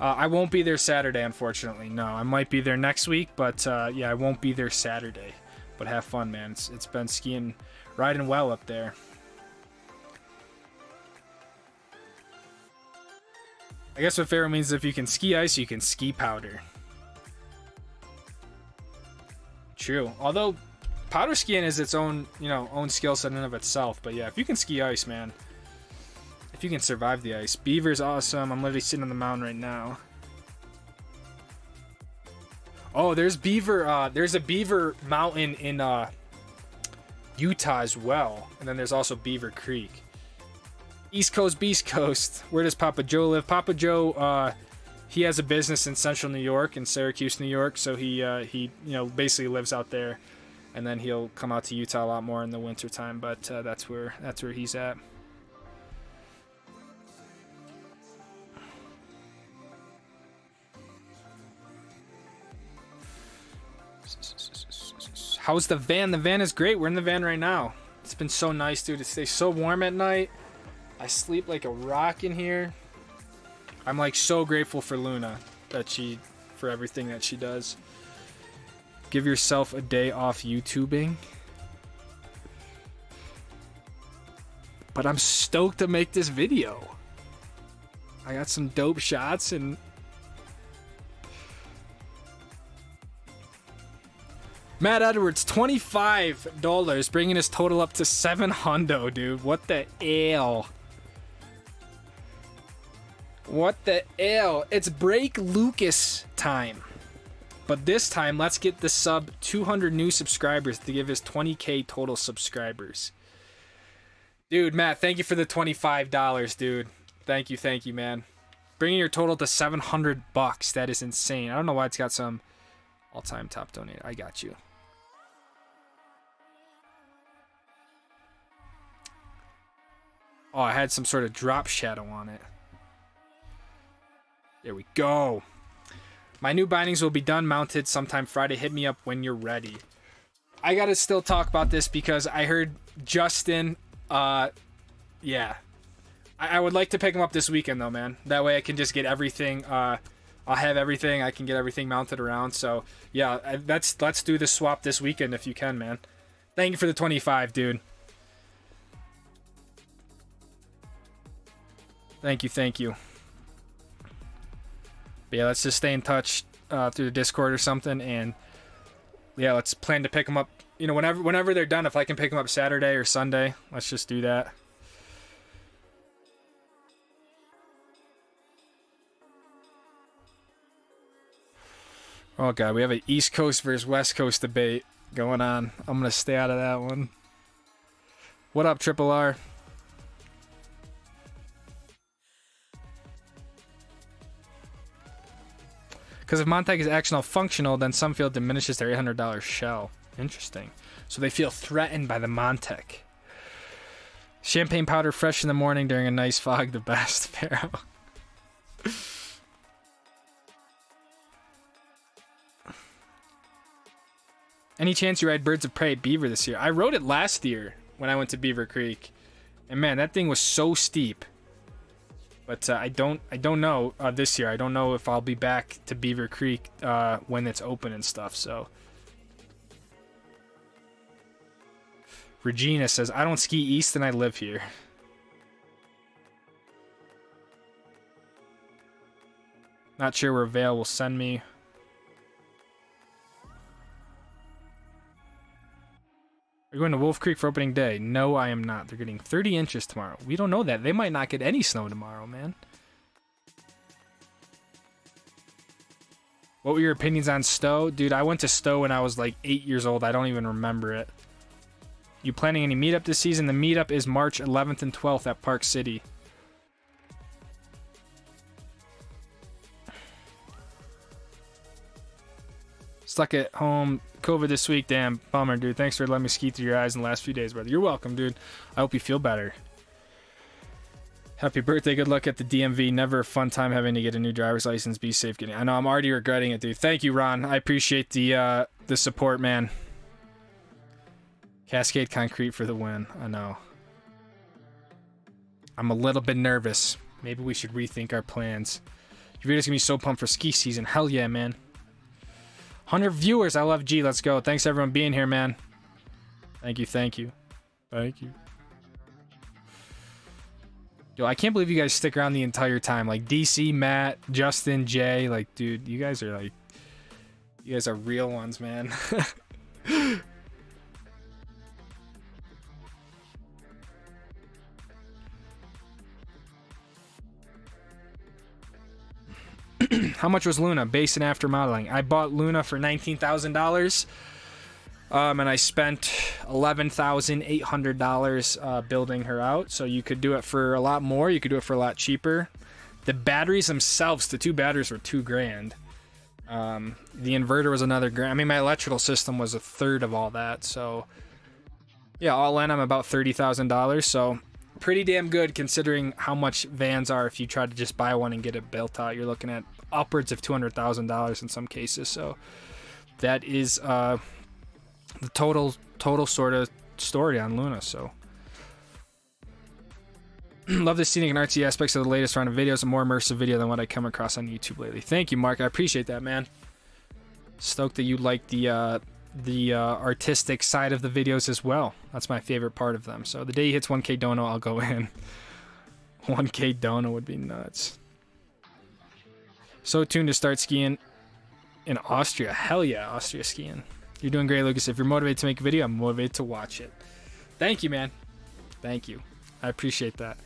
I won't be there Saturday, unfortunately. No, I might be there next week, but yeah, I won't be there Saturday. But have fun, man. It's been skiing, riding well up there. I guess what Pharaoh means is if you can ski ice, you can ski powder. True. Although powder skiing is its own, own skill set in and of itself. But yeah, if you can ski ice, man. If you can survive the ice. Beaver's awesome. I'm literally sitting on the mountain right now. Oh, there's Beaver. There's a Beaver mountain in Utah as well. And then there's also Beaver Creek. East Coast, Beast Coast. Where does Papa Joe live? Papa Joe, he has a business in Central New York, in Syracuse, New York. So he basically lives out there, and then he'll come out to Utah a lot more in the winter time. But that's where he's at. How's the van? The van is great. We're in the van right now. It's been so nice, dude. It stays so warm at night. I sleep like a rock in here. I'm like so grateful for Luna for everything that she does. Give yourself a day off YouTubing. But I'm stoked to make this video. I got some dope shots and Matt Edwards, $25, bringing his total up to $700, dude. What the hell? What the hell? It's Break Lucas time. But this time, let's get the sub 200 new subscribers to give us 20K total subscribers. Dude, Matt, thank you for the $25, dude. Thank you, man. Bringing your total to $700. That is insane. I don't know why it's got some all-time top donate. I got you. Oh, I had some sort of drop shadow on it. There we go. My new bindings will be done mounted sometime Friday. Hit me up when you're ready. I gotta still talk about this because I heard Justin, yeah. I would like to pick him up this weekend though, man. That way I can just get everything, I'll have everything. I can get everything mounted around. So yeah, let's do the swap this weekend if you can, man. Thank you for the 25, dude. Thank you, thank you. But yeah, let's just stay in touch through the Discord or something, and yeah, let's plan to pick them up. You know, whenever they're done, if I can pick them up Saturday or Sunday, let's just do that. Oh god, we have an East Coast versus West Coast debate going on. I'm gonna stay out of that one. What up, Triple R? Because if Montec is actional functional, then some feel it diminishes their $800 shell. Interesting. So they feel threatened by the Montec. Champagne powder fresh in the morning during a nice fog, the best. Pharaoh. Any chance you ride Birds of Prey at Beaver this year? I rode it last year when I went to Beaver Creek. And man, that thing was so steep. But I don't know this year. I don't know if I'll be back to Beaver Creek when it's open and stuff. So Regina says, I don't ski east and I live here. Not sure where Vale will send me. Are you going to Wolf Creek for opening day? No, I am not. They're getting 30 inches tomorrow. We don't know that. They might not get any snow tomorrow, man. What were your opinions on Stowe? Dude, I went to Stowe when I was like 8 years old. I don't even remember it. You planning any meetup this season? The meetup is March 11th and 12th at Park City. Stuck at home. COVID this week. Damn, bummer, dude. Thanks for letting me ski through your eyes in the last few days, brother. You're welcome, dude. I hope you feel better. Happy birthday. Good luck at the DMV. Never a fun time having to get a new driver's license. Be safe getting. I know I'm already regretting it, dude. Thank you, Ron. I appreciate the support, man. Cascade Concrete for the win. I know. I'm a little bit nervous. Maybe we should rethink our plans. Your video's gonna be so pumped for ski season. Hell yeah, man. 100 viewers. I love G. Let's go. Thanks everyone being here, man. Thank you. Thank you. Thank you. Yo, I can't believe you guys stick around the entire time. Like DC, Matt, Justin, Jay. Like, dude, you guys are like, you guys are real ones, man. How much was Luna? Base and after modeling. I bought Luna for $19,000. And I spent $11,800 building her out. So you could do it for a lot more. You could do it for a lot cheaper. The batteries themselves, the two batteries were $2,000. The inverter was another grand. I mean, my electrical system was a third of all that. So yeah, all in, I'm about $30,000. So pretty damn good considering how much vans are. If you try to just buy one and get it built out, you're looking at upwards of $200,000 in some cases. So that is the total sort of story on Luna. So love the scenic and artsy aspects of the latest round of videos. A more immersive video than what I come across on YouTube lately. Thank you, Mark. I appreciate that, man. Stoked that you like the artistic side of the videos as well. That's my favorite part of them. So the day he hits 1K dono, I'll go in. 1K dono would be nuts. So tuned to start skiing in Austria. Hell yeah, Austria skiing. You're doing great, Lucas. If you're motivated to make a video, I'm motivated to watch it. Thank you, man. Thank you. I appreciate that.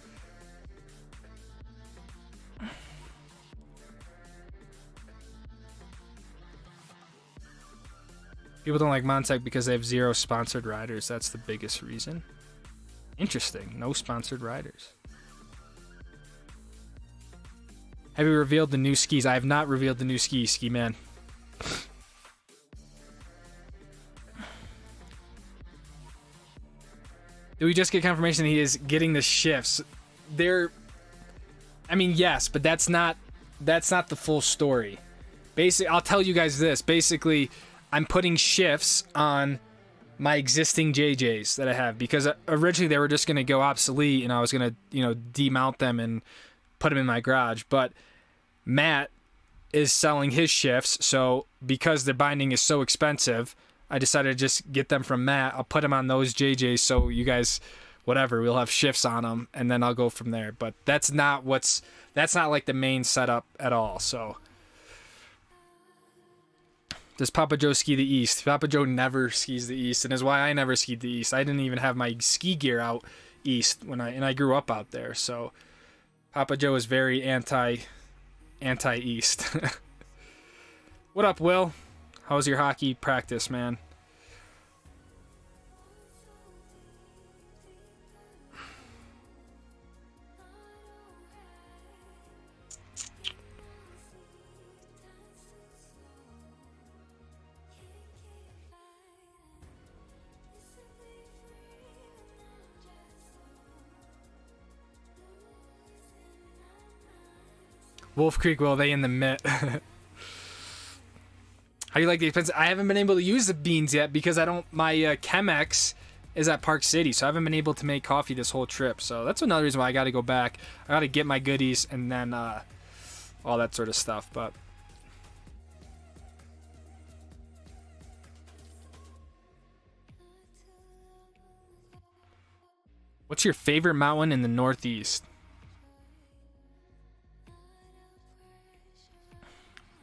People don't like Montec because they have 0 sponsored riders. That's the biggest reason. Interesting. No sponsored riders. Have you revealed the new skis? I have not revealed the new skis, Ski Man. Did we just get confirmation that he is getting the shifts? I mean, yes, but that's not the full story. Basically, I'll tell you guys this. Basically, I'm putting shifts on my existing JJs that I have because originally they were just going to go obsolete and I was going to, demount them and put them in my garage. But Matt is selling his shifts, so because their binding is so expensive, I decided to just get them from Matt. I'll put them on those JJs so you guys whatever. We'll have shifts on them, and then I'll go from there. But that's not like the main setup at all. So does Papa Joe ski the East? Papa Joe never skis the East, and is why I never skied the East. I didn't even have my ski gear out East and I grew up out there. So Papa Joe is very anti-East. What up, Will? How's your hockey practice, man? Wolf Creek, well, they in the Met. How do you like the expensive? I haven't been able to use the beans yet because I don't. My Chemex is at Park City, so I haven't been able to make coffee this whole trip. So that's another reason why I got to go back. I got to get my goodies and then all that sort of stuff. But what's your favorite mountain in the Northeast?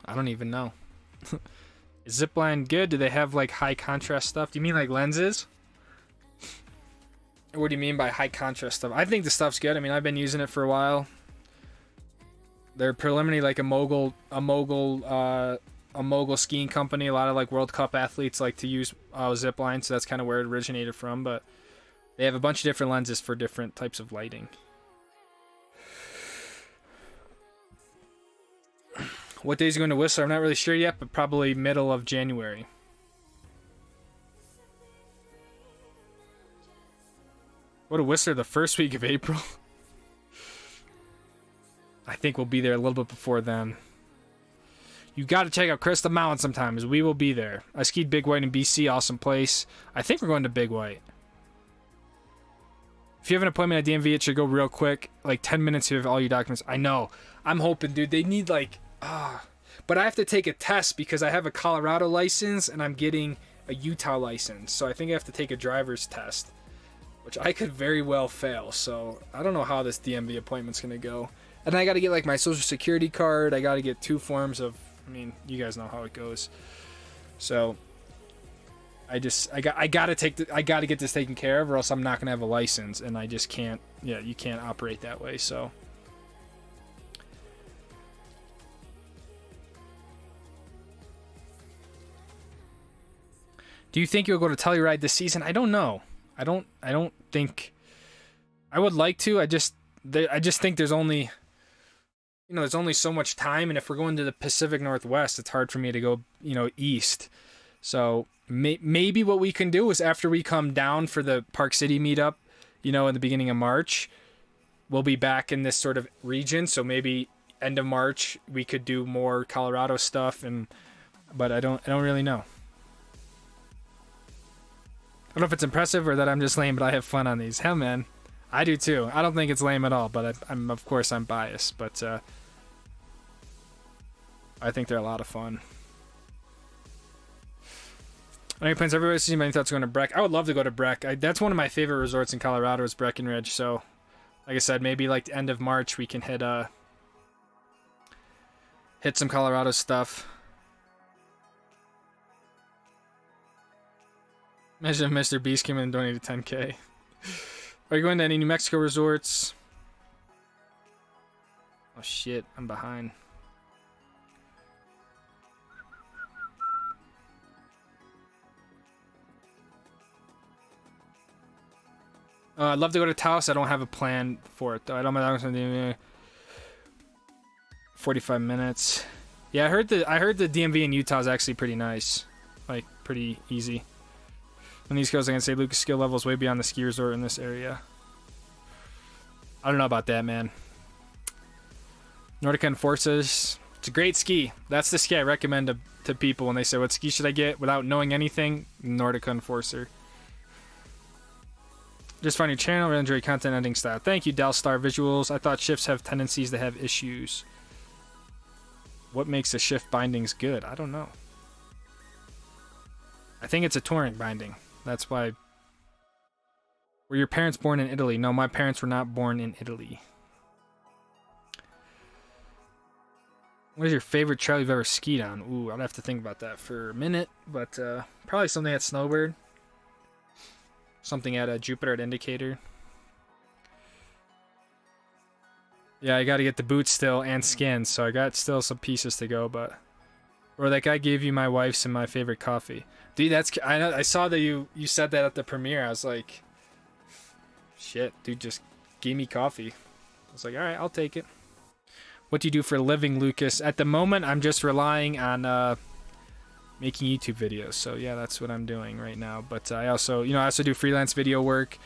I don't even know. Is Zipline good? Do they have like high contrast stuff? Do you mean like lenses? What do you mean by high contrast stuff? I think the stuff's good. I mean, I've been using it for a while. They're preliminary like a mogul skiing company. A lot of like World Cup athletes like to use Zipline, so that's kind of where it originated from. But they have a bunch of different lenses for different types of lighting. What days are going to Whistler? I'm not really sure yet, but probably middle of January. What to Whistler the first week of April? I think we'll be there a little bit before then. You got to check out Crystal Mountain sometimes. We will be there. I skied Big White in BC. Awesome place. I think we're going to Big White. If you have an appointment at DMV, it should go real quick. Like 10 minutes, you have all your documents. I know. I'm hoping, dude. They need like... but I have to take a test because I have a Colorado license and I'm getting a Utah license. So I think I have to take a driver's test, which I could very well fail. So I don't know how this DMV appointment's going to go. And I got to get like my social security card. I got to get 2 forms of, I mean, you guys know how it goes. So I got to get this taken care of or else I'm not going to have a license and I just can't, you can't operate that way. So do you think you'll go to Telluride this season? I don't know. I don't think I would like to. I just think there's only so much time, and if we're going to the Pacific Northwest, it's hard for me to go, east. So maybe what we can do is after we come down for the Park City meetup, in the beginning of March, we'll be back in this sort of region. So maybe end of March we could do more Colorado stuff, but I don't really know. I don't know if it's impressive or that I'm just lame, but I have fun on these. Hell, man, I do too. I don't think it's lame at all, but I'm of course I'm biased, but I think they're a lot of fun. Any plans? Everybody sees my thoughts going to Breck. I would love to go to Breck. That's one of my favorite resorts in Colorado is Breckenridge. So, like I said, maybe like the end of March we can hit some Colorado stuff. Imagine if Mr. Beast came in and donated 10K. Are you going to any New Mexico resorts? Oh shit, I'm behind. I'd love to go to Taos. I don't have a plan for it though. I don't know. 45 minutes. Yeah, I heard the DMV in Utah is actually pretty nice. Like pretty easy. On the East Coast, I can say Lucas' skill level is way beyond the ski resort in this area. I don't know about that, man. Nordica Enforcers. It's a great ski. That's the ski I recommend to people when they say, what ski should I get without knowing anything? Nordica Enforcer. Just find your channel, really enjoy your content editing style. Thank you, Dalstar Visuals. I thought shifts have tendencies to have issues. What makes the shift bindings good? I don't know. I think it's a touring binding. That's why. Were your parents born in Italy? No, my parents were not born in Italy. What is your favorite trail you've ever skied on? Ooh, I'd have to think about that for a minute, but probably something at Snowbird. Something at Jupiter at Indicator. Yeah, I got to get the boots still and skins, so I got still some pieces to go, but... Or that guy gave you my wife's and my favorite coffee. Dude, that's... I saw that you said that at the premiere. I was like... Shit, dude just gave me coffee. I was like, alright, I'll take it. What do you do for a living, Lucas? At the moment, I'm just relying on making YouTube videos. So yeah, that's what I'm doing right now. But I also, I also do freelance video work.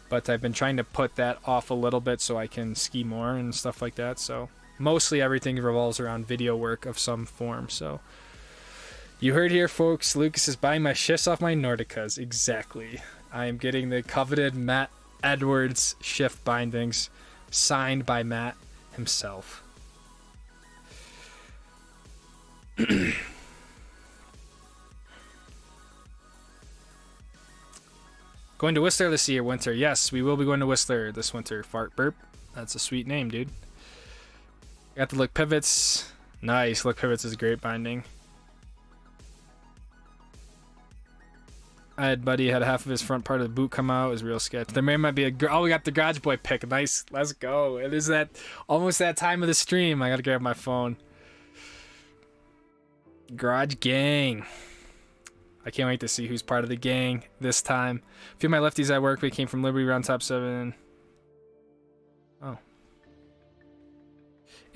But I've been trying to put that off a little bit so I can ski more and stuff like that. So mostly everything revolves around video work of some form. So you heard here, folks. Lucas is buying my shifts off my Nordicas. Exactly. I am getting the coveted Matt Edwards shift bindings signed by Matt himself. Going to Whistler this year, winter. Yes, we will be going to Whistler this winter. Fart burp. That's a sweet name, dude. Got the Look Pivots. Nice. Look Pivots is a great binding. I had buddy had half of his front part of the boot come out. It was real sketch. There might be a... Oh, we got the Garage Boy pick. Nice. Let's go. It is that almost that time of the stream. I got to grab my phone. Garage Gang. I can't wait to see who's part of the gang this time. A few of my lefties I work with came from Liberty around top 7. Oh.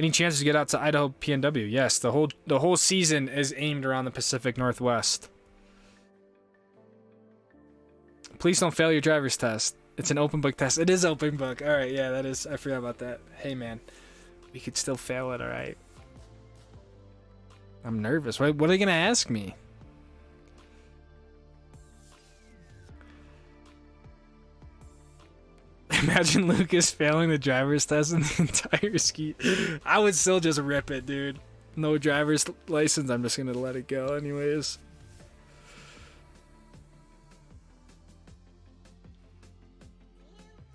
Any chances to get out to Idaho PNW? Yes, the whole season is aimed around the Pacific Northwest. Please don't fail your driver's test. It's an open book test. It is open book. All right, yeah, that is. I forgot about that. Hey, man, we could still fail it. All right. I'm nervous. What are they gonna ask me? Imagine Lucas failing the driver's test in the entire ski. I would still just rip it, dude. No driver's license. I'm just gonna let it go anyways.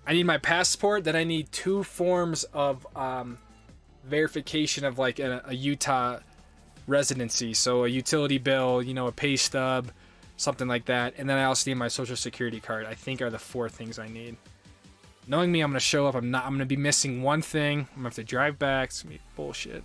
I need my passport. Then I need 2 forms of verification of like a Utah residency. So a utility bill, a pay stub, something like that. And then I also need my social security card. I think are the 4 things I need. Knowing me, I'm gonna show up. I'm gonna be missing one thing. I'm gonna have to drive back. It's gonna be bullshit.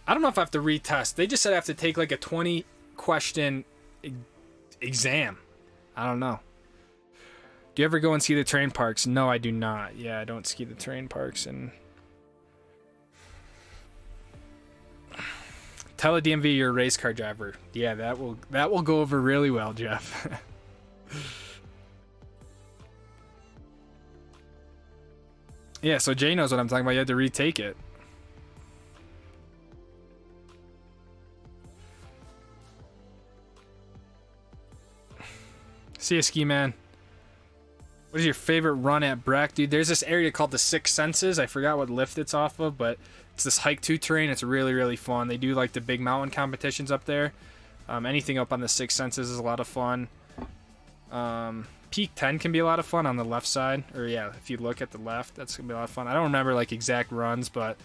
I don't know if I have to retest. They just said I have to take like a 20 question exam. I don't know. Do you ever go and ski the terrain parks? No, I do not. Yeah, I don't ski the terrain parks. And tell a DMV you're a race car driver. Yeah, that will go over really well, Jeff. Yeah, so Jay knows what I'm talking about. You had to retake it. See ya, Ski Man. What is your favorite run at Brack? Dude, there's this area called the Six Senses. I forgot what lift it's off of, but it's this hike 2 terrain. It's really, really fun. They do like the big mountain competitions up there. Anything up on the Six Senses is a lot of fun. Peak 10 can be a lot of fun on the left side. Or yeah, if you look at the left, that's going to be a lot of fun. I don't remember like exact runs, but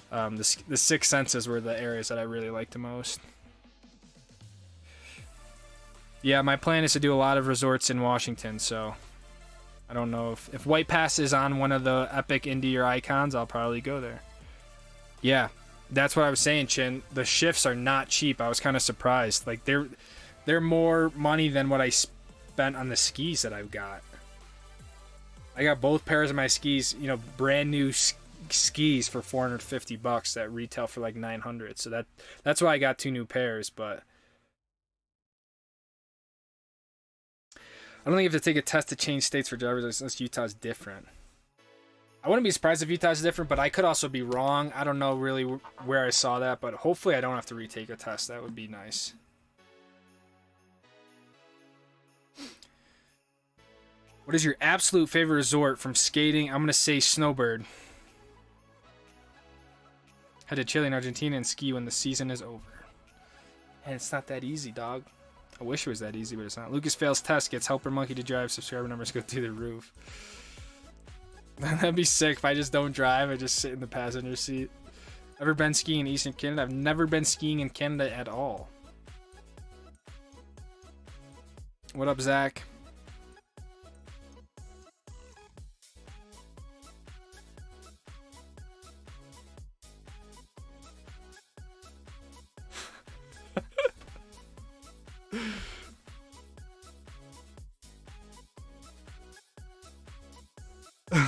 the Six Senses were the areas that I really liked the most. Yeah, my plan is to do a lot of resorts in Washington, so I don't know if White Pass is on one of the Epic Indie or Icons, I'll probably go there. Yeah, that's what I was saying, Chin. The shifts are not cheap. I was kind of surprised. Like they're more money than what I spent on the skis that I've got. I got both pairs of my skis, brand new skis for $450 that retail for like $900. So that's why I got 2 new pairs, but I don't think you have to take a test to change states for driver's license. Utah's different. I wouldn't be surprised if Utah's different, but I could also be wrong. I don't know really where I saw that, but hopefully I don't have to retake a test. That would be nice. What is your absolute favorite resort from skating? I'm going to say Snowbird. Head to Chile and Argentina and ski when the season is over. And it's not that easy, dog. I wish it was that easy, but it's not. Lucas fails test, gets helper monkey to drive, subscriber numbers go through the roof. That'd be sick if I just don't drive. I just sit in the passenger seat. Ever been skiing in Eastern Canada? I've never been skiing in Canada at all. What up, Zach?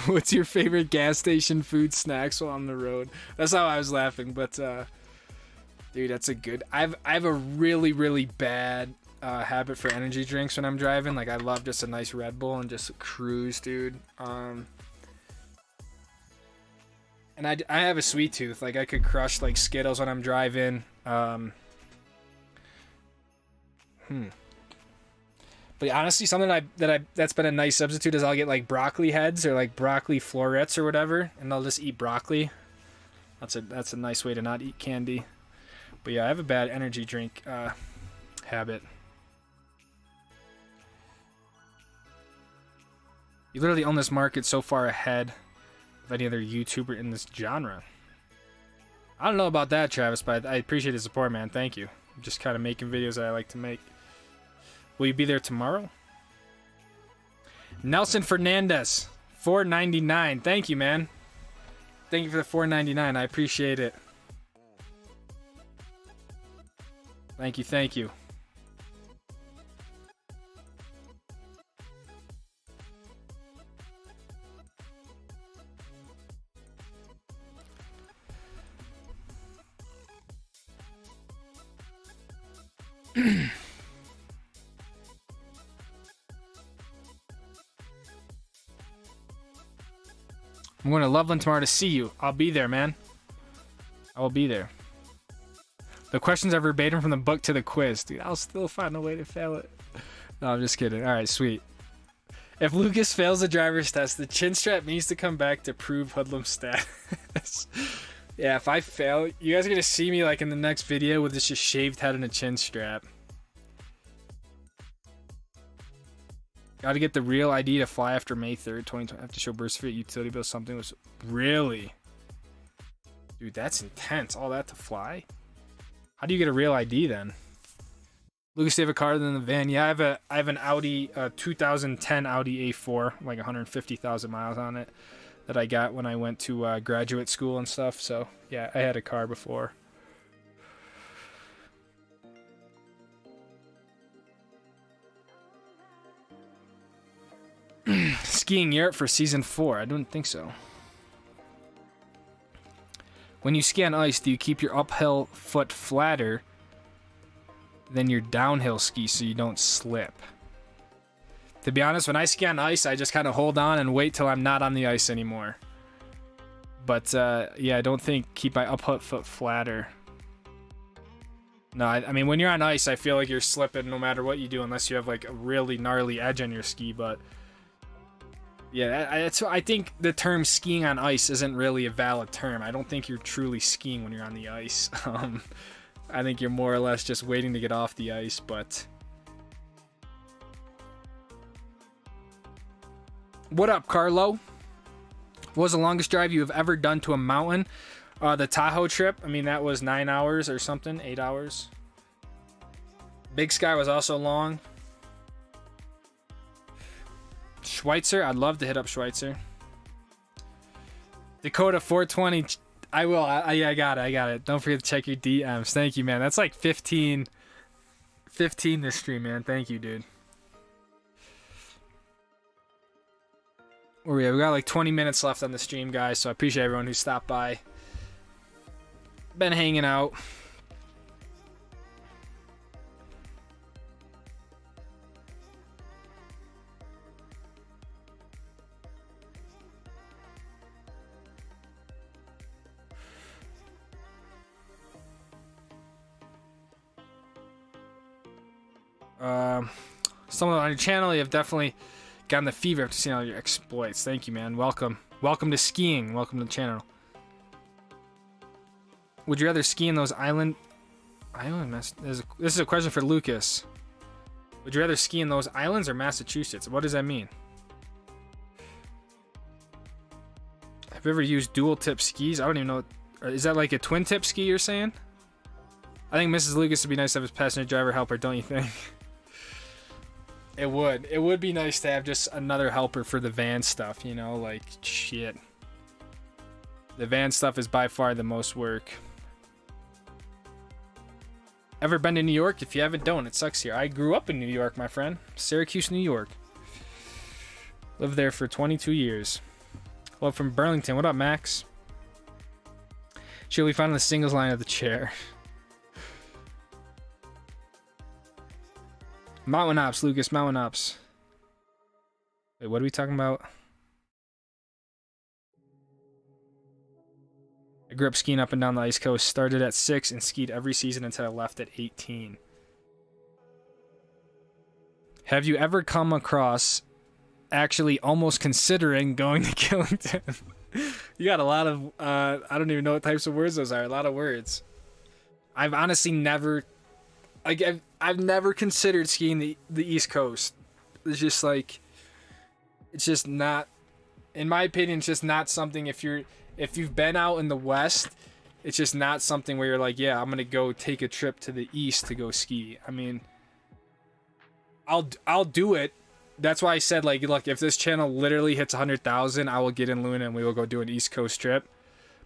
What's your favorite gas station food snacks while on the road? That's how I was laughing, but dude, that's a good. I have a really bad habit for energy drinks when I'm driving. Like I love just a nice Red Bull and just cruise, dude. And I have a sweet tooth. Like I could crush like Skittles when I'm driving. But honestly, something that's been a nice substitute is I'll get like broccoli heads or like broccoli florets or whatever, and I'll just eat broccoli. That's a nice way to not eat candy. But yeah, I have a bad energy drink habit. You literally own this market so far ahead of any other YouTuber in this genre. I don't know about that, Travis, but I appreciate the support, man. Thank you. I'm just kind of making videos that I like to make. Will you be there tomorrow? Nelson Fernandez, $4.99. Thank you, man. Thank you for the $4.99. I appreciate it. Thank you, thank you. I'm going to Loveland tomorrow to see you. I'll be there, man. I will be there. The questions are verbatim from the book to the quiz. Dude, I'll still find a way to fail it. No, I'm just kidding. All right, sweet. If Lucas fails the driver's test, the chin strap needs to come back to prove hoodlum status. Yeah, if I fail, you guys are going to see me like in the next video with this just shaved head and a chin strap. Got to get the real ID to fly after May 3rd, 2020. I have to show birth certificate, utility bill, something was really. Dude, that's intense. All that to fly? How do you get a real ID then? Lucas, do you have a car than the van? Yeah, I have an Audi, 2010 Audi A4, like 150,000 miles on it, that I got when I went to graduate school and stuff. So yeah, I had a car before. Skiing Europe for season 4? I don't think so. When you ski on ice, do you keep your uphill foot flatter than your downhill ski so you don't slip? To be honest, when I ski on ice, I just kind of hold on and wait till I'm not on the ice anymore. But yeah, I don't think keep my uphill foot flatter. No, I mean, when you're on ice, I feel like you're slipping no matter what you do, unless you have like a really gnarly edge on your ski. But yeah, I think the term skiing on ice isn't really a valid term. I don't think you're truly skiing when you're on the ice. I think you're more or less just waiting to get off the ice, but... What up, Carlo? What was the longest drive you have ever done to a mountain? The Tahoe trip, I mean, that was 9 hours or something, 8 hours. Big Sky was also long. Schweitzer, I'd love to hit up Schweitzer. Dakota 420, I will. Yeah, I got it. Don't forget to check your DMs. Thank you, man. That's like 15 this stream, man. Thank you, dude. We got like 20 minutes left on the stream, guys, so I appreciate everyone who stopped by. Been hanging out. Someone on your channel. You have definitely gotten the fever after seeing all your exploits. Thank you, man. Welcome. Welcome to skiing. Welcome to the channel. Would you rather ski in those this is a question for Lucas. Would you rather ski in those islands or Massachusetts? What does that mean? Have you ever used dual tip skis? I don't even know. Is that like a twin tip ski you're saying? I think Mrs. Lucas would be nice to have as passenger driver helper, don't you think? It would. It would be nice to have just another helper for the van stuff, you know? Like, shit. The van stuff is by far the most work. Ever been to New York? If you haven't, don't. It sucks here. I grew up in New York, my friend. Syracuse, New York. Lived there for 22 years. Hello from Burlington. What up, Max? Should we find the singles line of the chair? Mountain Ops, Lucas. Mountain Ops. Wait, what are we talking about? I grew up skiing up and down the East Coast. Started at 6 and skied every season until I left at 18. Have you ever come across actually almost considering going to Killington? You got a lot of, I don't even know what types of words those are. A lot of words. I've honestly never, like, I've never considered skiing the East Coast. It's just like, it's just not, in my opinion, it's just not something. If you've been out in the West, it's just not something where you're like, yeah, I'm gonna go take a trip to the East to go ski. I mean, I'll do it. That's why I said, like, look, if this channel literally hits 100,000, I will get in Luna and we will go do an East Coast trip.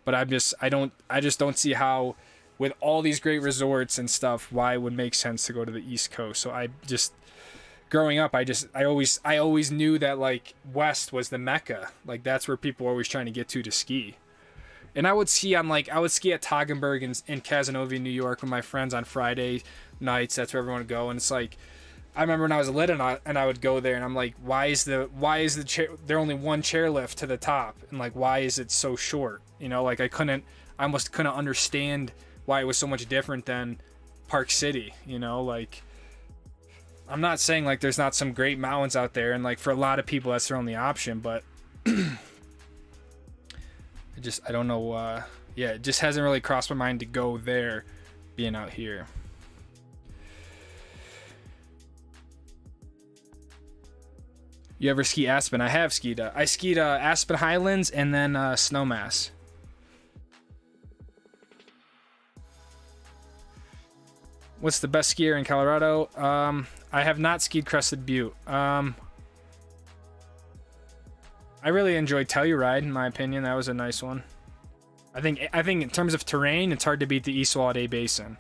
But I just don't see how, with all these great resorts and stuff, why it would make sense to go to the East Coast. So I just, growing up, I always knew that, like, West was the Mecca. Like, that's where people were always trying to get to ski. And I would ski at Toggenburg in Casanova, New York with my friends on Friday nights. That's where everyone would go. And it's like, I remember when I was little and I would go there and I'm like, why is the chair, there only one chairlift to the top? And like, why is it so short? You know, like I almost couldn't understand why it was so much different than Park City, you know, like, I'm not saying like there's not some great mountains out there, and like for a lot of people that's their only option, but I don't know, yeah, it just hasn't really crossed my mind to go there being out here. You ever ski Aspen? I have skied. I skied Aspen Highlands and then Snowmass. What's the best skier in Colorado? I have not skied Crested Butte. I really enjoyed Telluride, in my opinion. That was a nice one. I think in terms of terrain, it's hard to beat the East Wallet Basin.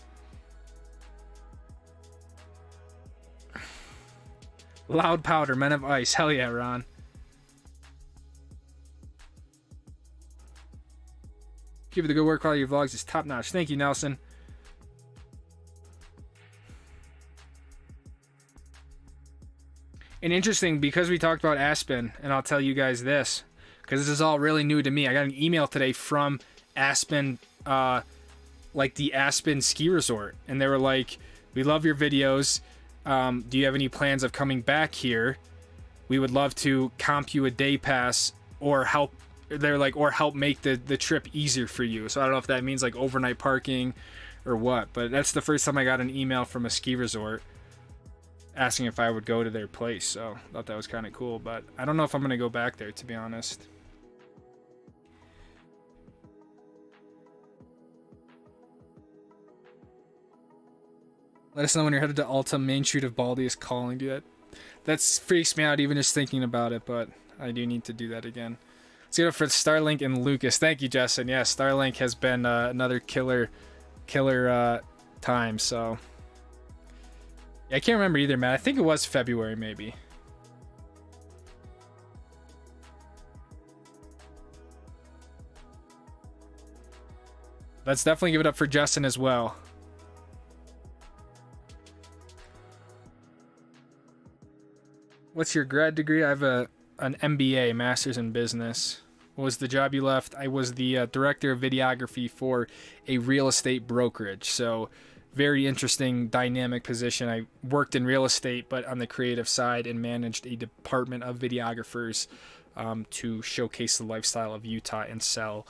Loud Powder, Men of Ice. Hell yeah, Ron. Keep it the good work. Quality of your vlogs is top notch. Thank you, Nelson. And interesting, because we talked about Aspen, and I'll tell you guys this, because this is all really new to me. I got an email today from Aspen, like the Aspen ski resort, and they were like, we love your videos. Do you have any plans of coming back here? We would love to comp you a day pass or help. They're like, or help make the trip easier for you. So I don't know if that means like overnight parking or what, but that's the first time I got an email from a ski resort asking if I would go to their place. So I thought that was kind of cool, but I don't know if I'm going to go back there, to be honest. Let us know when you're headed to Alta. Main Street of Baldy is calling. Dude, that freaks me out even just thinking about it, but I do need to do that again. Let's get up for Starlink and Lucas. Thank you, Justin. Yeah, Starlink has been another killer time, so... Yeah, I can't remember either, man. I think it was February, maybe. Let's definitely give it up for Justin as well. What's your grad degree? I have an MBA, Master's in Business. What was the job you left? I was the director of videography for a real estate brokerage. So very interesting dynamic position. I worked in real estate, but on the creative side, and managed a department of videographers to showcase the lifestyle of Utah and sell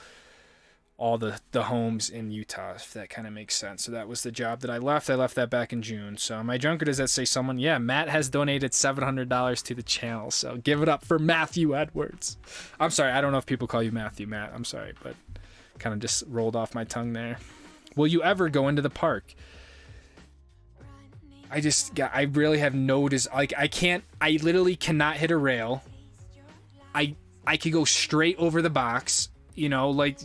all the homes in Utah, if that kind of makes sense. So that was the job that I left. I left that back in June. So am I drunk, or does that say someone? Yeah, Matt has donated $700 to the channel. So give it up for Matthew Edwards. I'm sorry, I don't know if people call you Matthew, Matt. I'm sorry, but kind of just rolled off my tongue there. Will you ever go into the park? I really have no like, I literally cannot hit a rail. I could go straight over the box, you know, like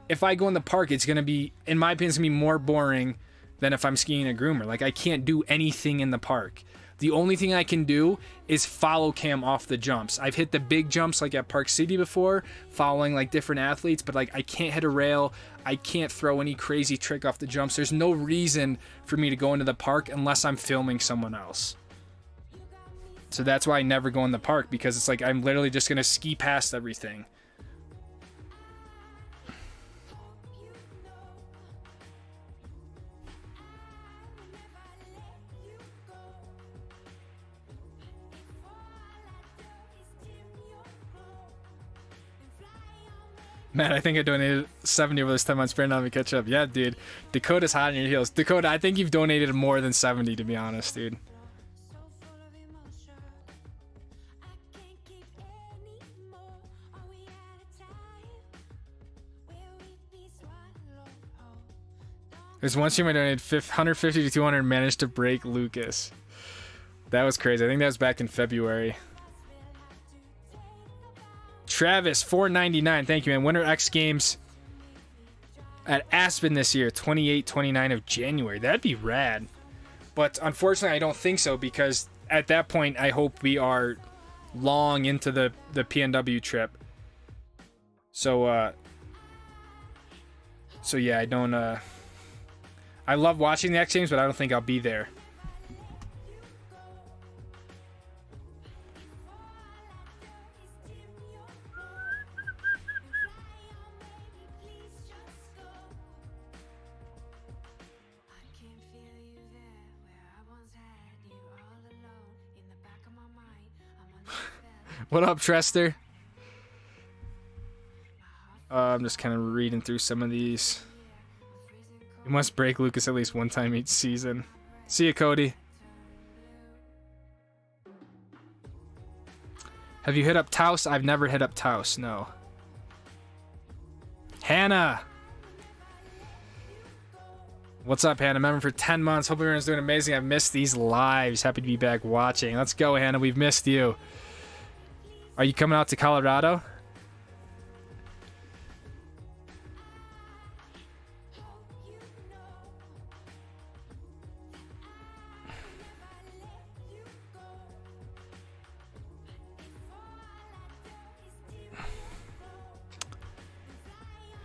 if I go in the park, it's going to be, in my opinion, it's going to be more boring than if I'm skiing a groomer. Like, I can't do anything in the park. The only thing I can do is follow cam off the jumps. I've hit the big jumps like at Park City before, following like different athletes, but like I can't hit a rail. I can't throw any crazy trick off the jumps. There's no reason for me to go into the park unless I'm filming someone else. So that's why I never go in the park, because it's like I'm literally just going to ski past everything. Man, I think I donated 70 over this time on Sprint on to catch up. Yeah, dude. Dakota's hot on your heels. Dakota, I think you've donated more than 70, to be honest, dude. There's one stream I donated 150 to 200 and managed to break Lucas. That was crazy. I think that was back in February. Travis, $4.99. Thank you, man. Winter X Games at Aspen this year, 28-29 of January. That'd be rad. But unfortunately, I don't think so, because at that point, I hope we are long into the PNW trip. So yeah, I don't... I love watching the X Games, but I don't think I'll be there. What up, Trester? I'm just kind of reading through some of these. You must break Lucas at least one time each season. See ya, Cody. Have you hit up Taos? I've never hit up Taos, no. Hannah! What's up, Hannah? Member for 10 months. Hope everyone's doing amazing. I've missed these lives. Happy to be back watching. Let's go, Hannah. We've missed you. Are you coming out to Colorado?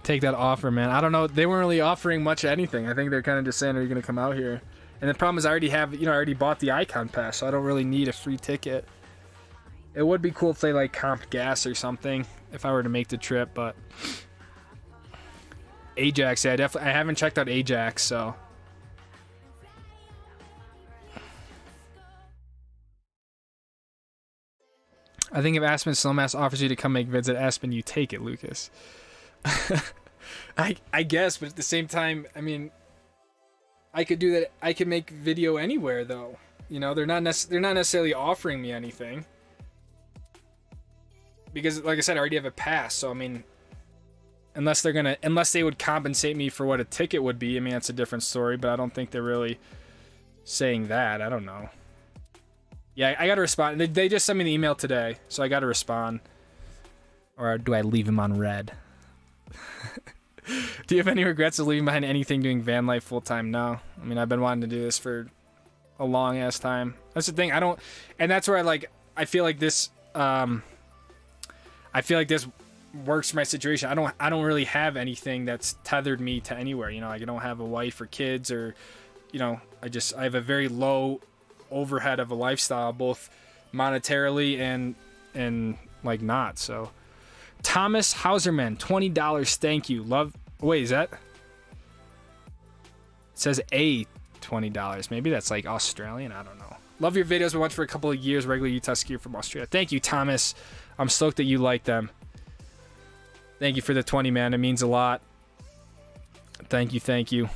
Take that offer, man. I don't know. They weren't really offering much of anything. I think they're kind of just saying, are you going to come out here? And the problem is I already have, I already bought the Icon Pass, so I don't really need a free ticket. It would be cool if they like comp gas or something if I were to make the trip, but Ajax, yeah, I haven't checked out Ajax, so I think if Aspen Snowmass offers you to come make vids at Aspen, you take it, Lucas. I guess, but at the same time, I mean, I could do that. I could make video anywhere, though. They're not necessarily offering me anything. Because, like I said, I already have a pass, so I mean, unless they would compensate me for what a ticket would be, I mean, that's a different story, but I don't think they're really saying that. I don't know. Yeah, I gotta respond. They just sent me the email today, so I gotta respond. Or do I leave him on red? Do you have any regrets of leaving behind anything doing van life full-time? No. I mean, I've been wanting to do this for a long-ass time. That's the thing. And that's where I feel like this, works for my situation. I don't really have anything that's tethered me to anywhere. I don't have a wife or kids, or, I have a very low overhead of a lifestyle, both monetarily and like not. So Thomas Hauserman, $20. Thank you. Wait, is that? says a $20. Maybe that's like Australian. I don't know. Love your videos. We watched for a couple of years. Regular Utah skier from Australia. Thank you, Thomas. I'm stoked that you like them. Thank you for the 20, man. It means a lot. Thank you. Thank you.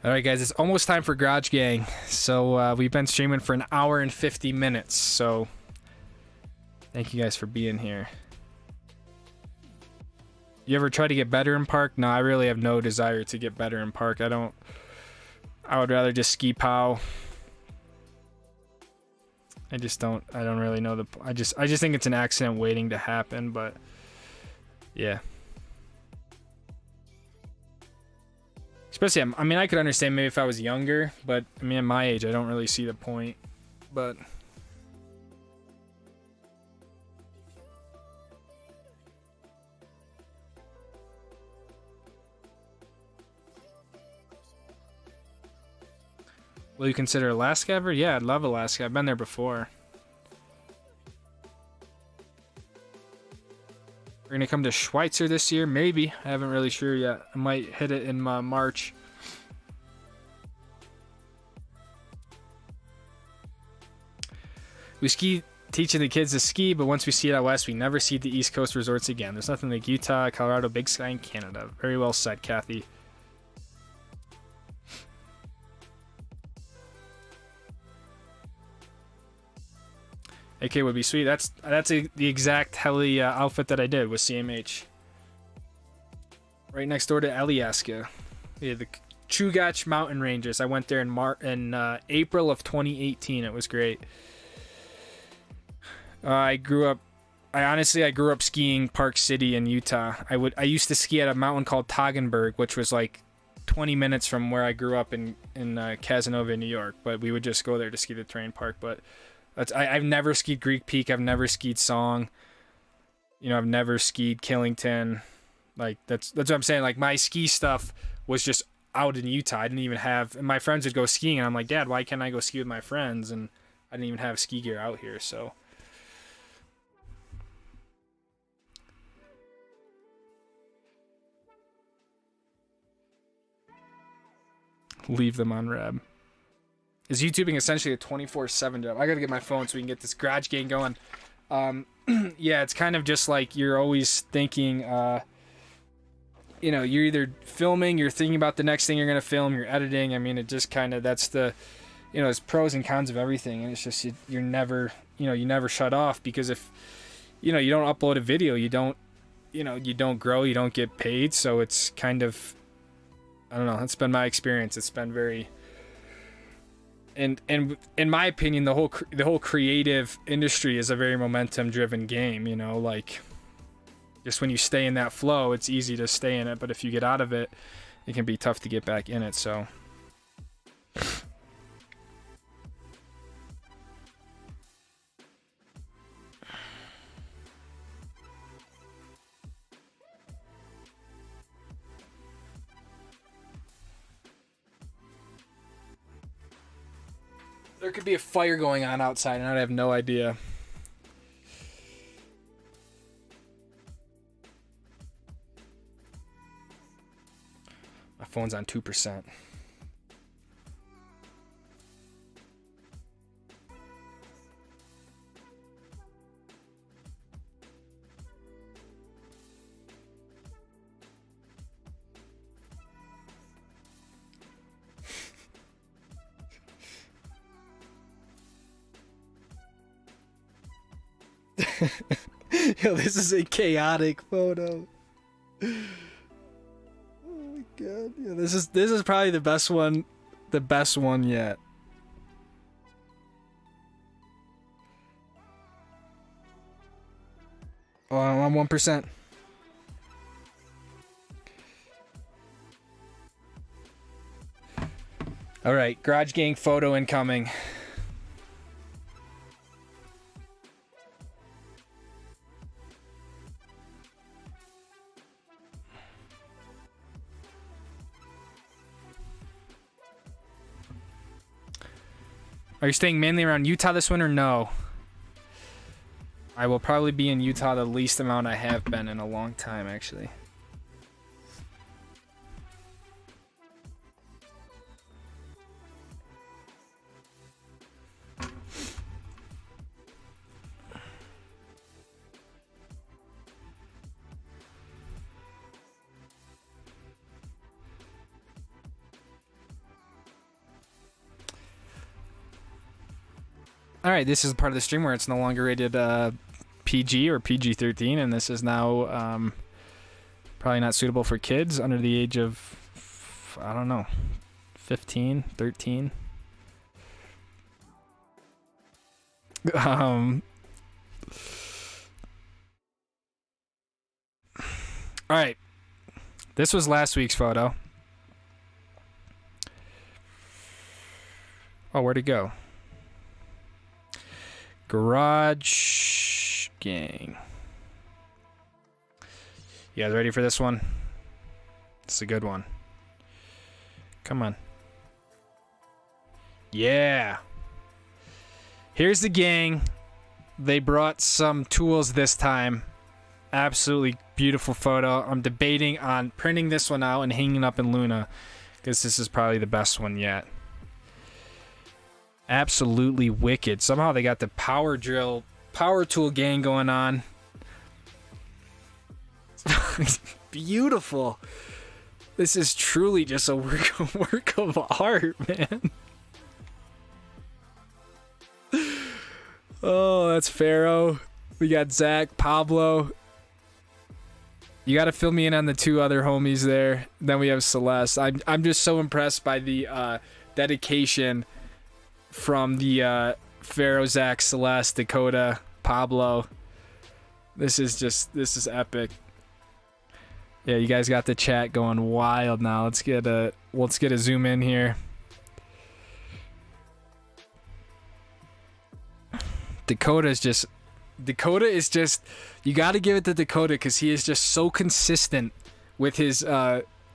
All right, guys, it's almost time for Garage Gang. So we've been streaming for an hour and 50 minutes. So thank you guys for being here. You ever try to get better in park? No, I really have no desire to get better in park. I would rather just ski pow. I don't really know I just think it's an accident waiting to happen, but yeah. Especially, I mean, I could understand maybe if I was younger, but I mean, at my age, I don't really see the point. But will you consider Alaska ever? Yeah, I'd love Alaska. I've been there before. We're gonna come to Schweitzer this year, maybe. I haven't really sure yet. I might hit it in March. We ski teaching the kids to ski, but once we see it out west, we never see the East Coast resorts again. There's nothing like Utah, Colorado, Big Sky, and Canada. Very well said, Kathy. AK would be sweet. That's the exact heli outfit that I did with CMH. Right next door to Alyeska. Yeah, the Chugach Mountain Ranges. I went there in April of 2018. It was great. I grew up skiing Park City in Utah. I used to ski at a mountain called Toggenburg, which was like 20 minutes from where I grew up in Casanova, New York. But we would just go there to ski the terrain park. But I've never skied Greek Peak. I've never skied Song. You know, I've never skied Killington. Like that's what I'm saying. Like my ski stuff was just out in Utah. I didn't even have. And my friends would go skiing, and I'm like, Dad, why can't I go ski with my friends? And I didn't even have ski gear out here. So leave them on Reb. Is YouTubing essentially a 24/7 job? I gotta get my phone so we can get this Garage Gang going. Yeah, it's kind of just like you're always thinking, you know, you're either filming, you're thinking about the next thing you're gonna film, you're editing. I mean, it just kind of, that's the, you know, it's pros and cons of everything. And it's just, you're never, you know, you never shut off, because if, you know, you don't upload a video, you don't grow, you don't get paid. So it's kind of, I don't know, that's been my experience. It's been very, and in my opinion, the whole creative industry is a very momentum driven game, you know, like just when you stay in that flow, it's easy to stay in it, but if you get out of it, it can be tough to get back in it. So there could be a fire going on outside and I have no idea. My phone's on 2%. Yo, this is a chaotic photo. Oh my god. Yeah, this is probably the best one yet. Oh, I'm 1%. All right, Garage Gang photo incoming. Are you staying mainly around Utah this winter? No. I will probably be in Utah the least amount I have been in a long time, actually. Alright, this is part of the stream where it's no longer rated PG or PG-13, and this is now probably not suitable for kids under the age of, I don't know, 15, 13. Alright, this was last week's photo. Oh, where'd it go? Garage Gang. You guys ready for this one? It's a good one. Come on. Yeah. Here's the gang. They brought some tools this time. Absolutely beautiful photo. I'm debating on printing this one out and hanging up in Luna, because this is probably the best one yet. Absolutely wicked. Somehow they got the power tool gang going on. Beautiful. This is truly just a work of art, man. Oh, that's Pharaoh. We got Zach, Pablo. You got to fill me in on the two other homies there. Then we have Celeste. I'm just so impressed by the dedication from the Pharaoh, Zach, Celeste, Dakota, Pablo. This is epic. Yeah, you guys got the chat going wild now. Let's get a zoom in here. Dakota is just, you got to give it to Dakota, because he is just so consistent with his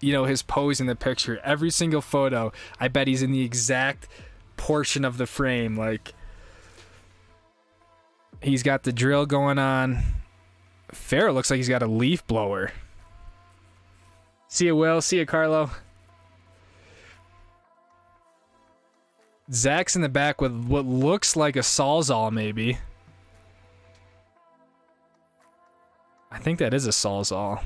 his pose in the picture. Every single photo, I bet he's in the exact portion of the frame. Like, he's got the drill going on. Pharaoh looks like he's got a leaf blower. See ya, Will. See ya, Carlo. Zach's in the back with what looks like a Sawzall, maybe. I think that is a Sawzall.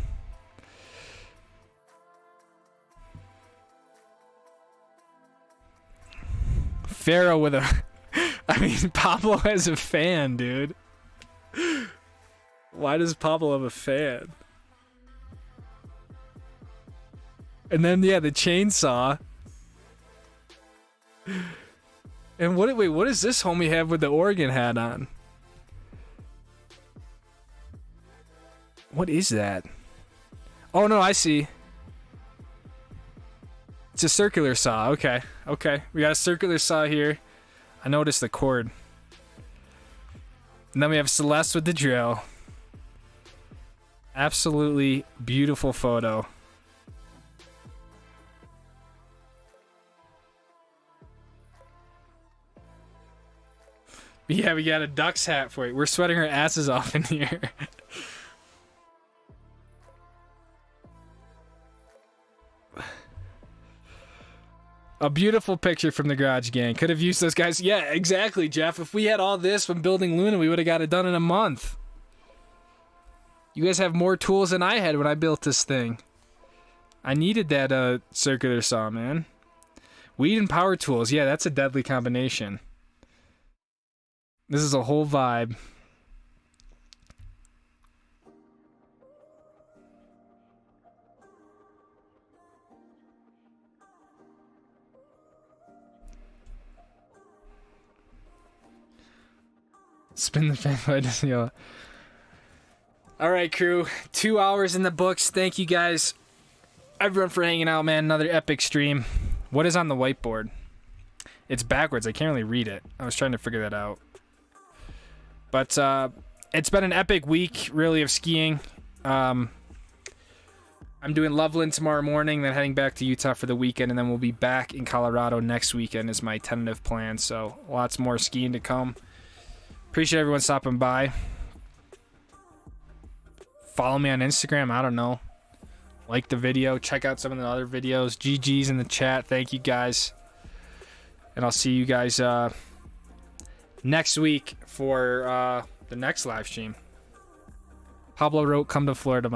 Pharaoh with a... I mean, Pablo has a fan, dude. Why does Pablo have a fan? And then, yeah, the chainsaw. And what does this homie have with the Oregon hat on? What is that? Oh, no, I see. It's a circular saw. Okay. We got a circular saw here. I noticed the cord. And then we have Celeste with the drill. Absolutely beautiful photo. Yeah, we got a Ducks hat for you. We're sweating our asses off in here. A beautiful picture from the Garage Gang. Could have used those guys. Yeah, exactly, Jeff. If we had all this from building Luna, we would have got it done in a month. You guys have more tools than I had when I built this thing. I needed that circular saw, man. Weed and power tools. Yeah, that's a deadly combination. This is a whole vibe. Spin the fan by Disney. All right, crew. 2 hours in the books. Thank you guys, everyone, for hanging out, man. Another epic stream. What is on the whiteboard? It's backwards. I can't really read it. I was trying to figure that out. But it's been an epic week, really, of skiing. I'm doing Loveland tomorrow morning, then heading back to Utah for the weekend, and then we'll be back in Colorado next weekend is my tentative plan. So lots more skiing to come. Appreciate everyone stopping by. Follow me on Instagram. I don't know. Like the video. Check out some of the other videos. GG's in the chat. Thank you guys. And I'll see you guys next week for the next live stream. Pablo wrote, come to Florida.